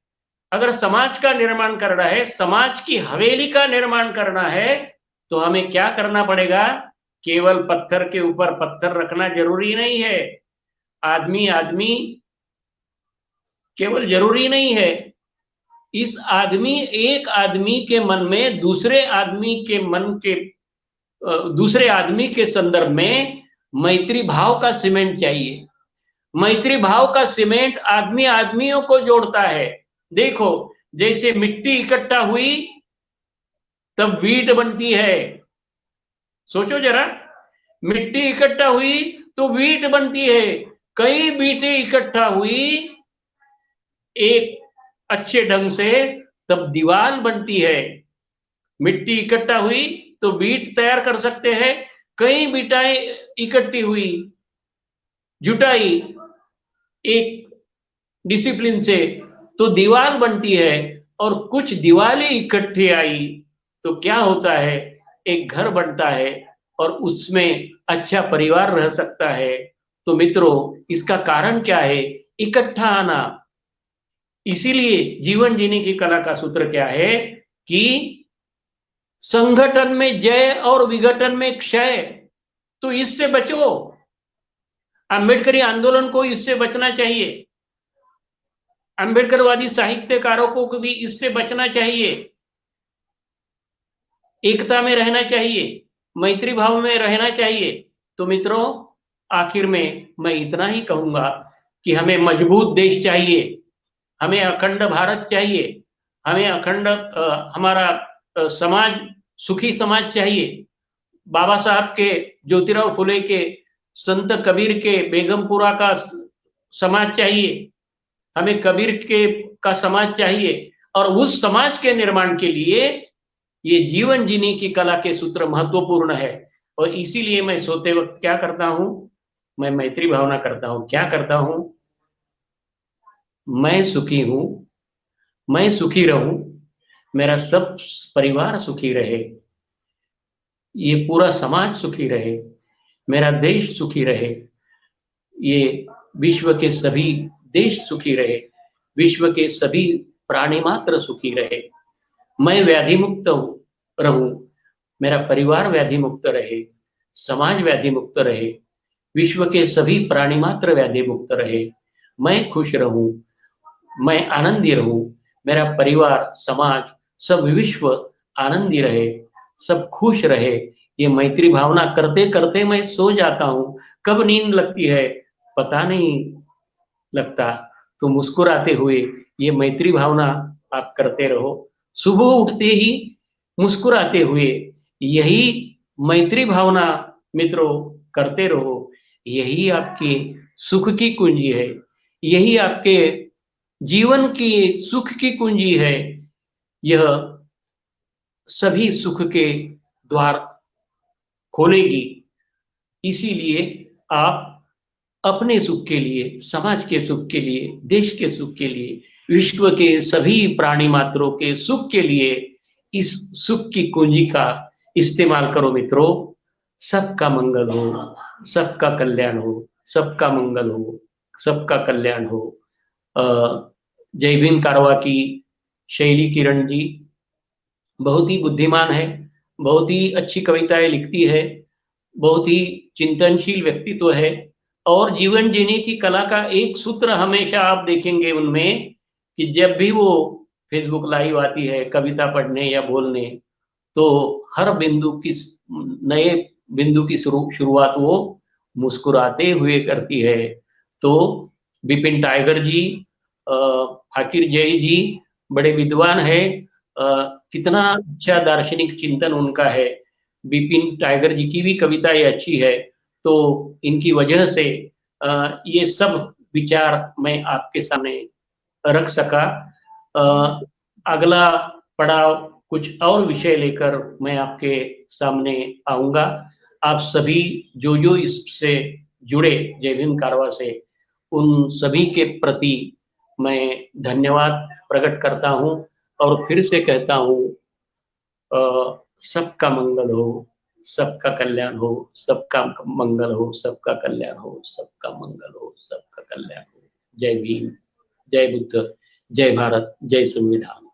अगर समाज का निर्माण करना है, समाज की हवेली का निर्माण करना है, तो हमें क्या करना पड़ेगा? केवल पत्थर के ऊपर पत्थर रखना जरूरी नहीं है। आदमी आदमी केवल जरूरी नहीं है। इस आदमी, एक आदमी के मन में दूसरे आदमी के मन के दूसरे आदमी के संदर्भ में मैत्री भाव का सीमेंट चाहिए। मैत्री भाव का सीमेंट आदमी आदमियों को जोड़ता है। देखो, जैसे मिट्टी इकट्ठा हुई तब वीट बनती है। सोचो जरा, मिट्टी इकट्ठा हुई तो वीट बनती है। कई बीटें इकट्ठा हुई एक अच्छे ढंग से, तब दीवार बनती है। मिट्टी इकट्ठा हुई तो बीट तैयार कर सकते हैं। कई बीटाएं इकट्ठी हुई, जुटाई एक डिसिप्लिन से, तो दीवार बनती है। और कुछ दीवारें इकट्ठी आई तो क्या होता है? एक घर बनता है और उसमें अच्छा परिवार रह सकता है। तो मित्रों, इसका कारण क्या है? इकट्ठा आना। इसीलिए जीवन जीने की कला का सूत्र क्या है कि संगठन में जय और विघटन में क्षय। तो इससे बचो। अंबेडकरी आंदोलन को इससे बचना चाहिए। अंबेडकरवादी साहित्यकारों को भी इससे बचना चाहिए। एकता में रहना चाहिए, मैत्री भाव में रहना चाहिए। तो मित्रों, आखिर में मैं इतना ही कहूंगा कि हमें मजबूत देश चाहिए, हमें अखंड भारत चाहिए, हमें अखंड हमारा समाज सुखी समाज चाहिए। बाबा साहब के, ज्योतिराव फुले के, संत कबीर के बेगमपुरा का समाज चाहिए। हमें कबीर के का समाज चाहिए। और उस समाज के निर्माण के लिए ये जीवन जीने की कला के सूत्र महत्वपूर्ण है। और इसीलिए मैं सोते वक्त क्या करता हूं? मैं मैत्री भावना करता हूं। क्या करता हूं? मैं सुखी हूं, मैं सुखी रहूं, मेरा सब परिवार सुखी रहे, ये पूरा समाज सुखी रहे, मेरा देश सुखी रहे, ये विश्व के सभी देश सुखी रहे, विश्व के सभी प्राणी मात्र सुखी रहे, मैं व्याधि मुक्त रहूं, मेरा परिवार व्याधि मुक्त रहे, समाज व्याधि मुक्त रहे, विश्व के सभी प्राणी मात्र व्याधि मुक्त रहे, मैं खुश रहूं, मैं आनंदी रहूं, मेरा परिवार समाज सब विश्व आनंदी रहे, सब खुश रहे। ये मैत्री भावना करते करते मैं सो जाता हूं, कब नींद लगती है पता नहीं लगता। तो मुस्कुराते हुए ये मैत्री भावना आप करते रहो, सुबह उठते ही मुस्कुराते हुए यही मैत्री भावना मित्रों करते रहो। यही आपकी सुख की कुंजी है, यही आपके जीवन की सुख की कुंजी है। यह सभी सुख के द्वार खोलेगी। इसीलिए आप अपने सुख के लिए, समाज के सुख के लिए, देश के सुख के लिए, विश्व के सभी प्राणी मात्रों के सुख के लिए इस सुख की कुंजी का इस्तेमाल करो मित्रों। सबका मंगल हो, सबका कल्याण हो, सबका मंगल हो, सबका कल्याण हो। जय भीम कारवा की शैली किरण जी बहुत ही बुद्धिमान है, बहुत ही अच्छी कविताएं लिखती है, बहुत ही चिंतनशील व्यक्तित्व है और जीवन जीने की कला का एक सूत्र हमेशा आप देखेंगे उनमें कि जब भी वो फेसबुक लाइव आती है कविता पढ़ने या बोलने, तो हर बिंदु की नए बिंदु की शुरुआत वो मुस्कुराते हुए करती है। तो बिपिन टाइगर जी, फाकिर जय जी बड़े विद्वान है, कितना अच्छा दार्शनिक चिंतन उनका है। बिपिन टाइगर जी की भी कविता ये अच्छी है। तो इनकी वजह से ये सब विचार मैं आपके सामने रख सका। अगला पड़ाव कुछ और विषय लेकर मैं आपके सामने आऊंगा। आप सभी जो जो इससे जुड़े जय भीम कारवा से, उन सभी के प्रति मैं धन्यवाद प्रकट करता हूं और फिर से कहता हूं, सबका मंगल हो, सबका कल्याण हो, सबका मंगल हो, सबका कल्याण हो, सबका मंगल हो, सबका कल्याण हो। जय भीम, जय बुद्ध, जय भारत, जय संविधान।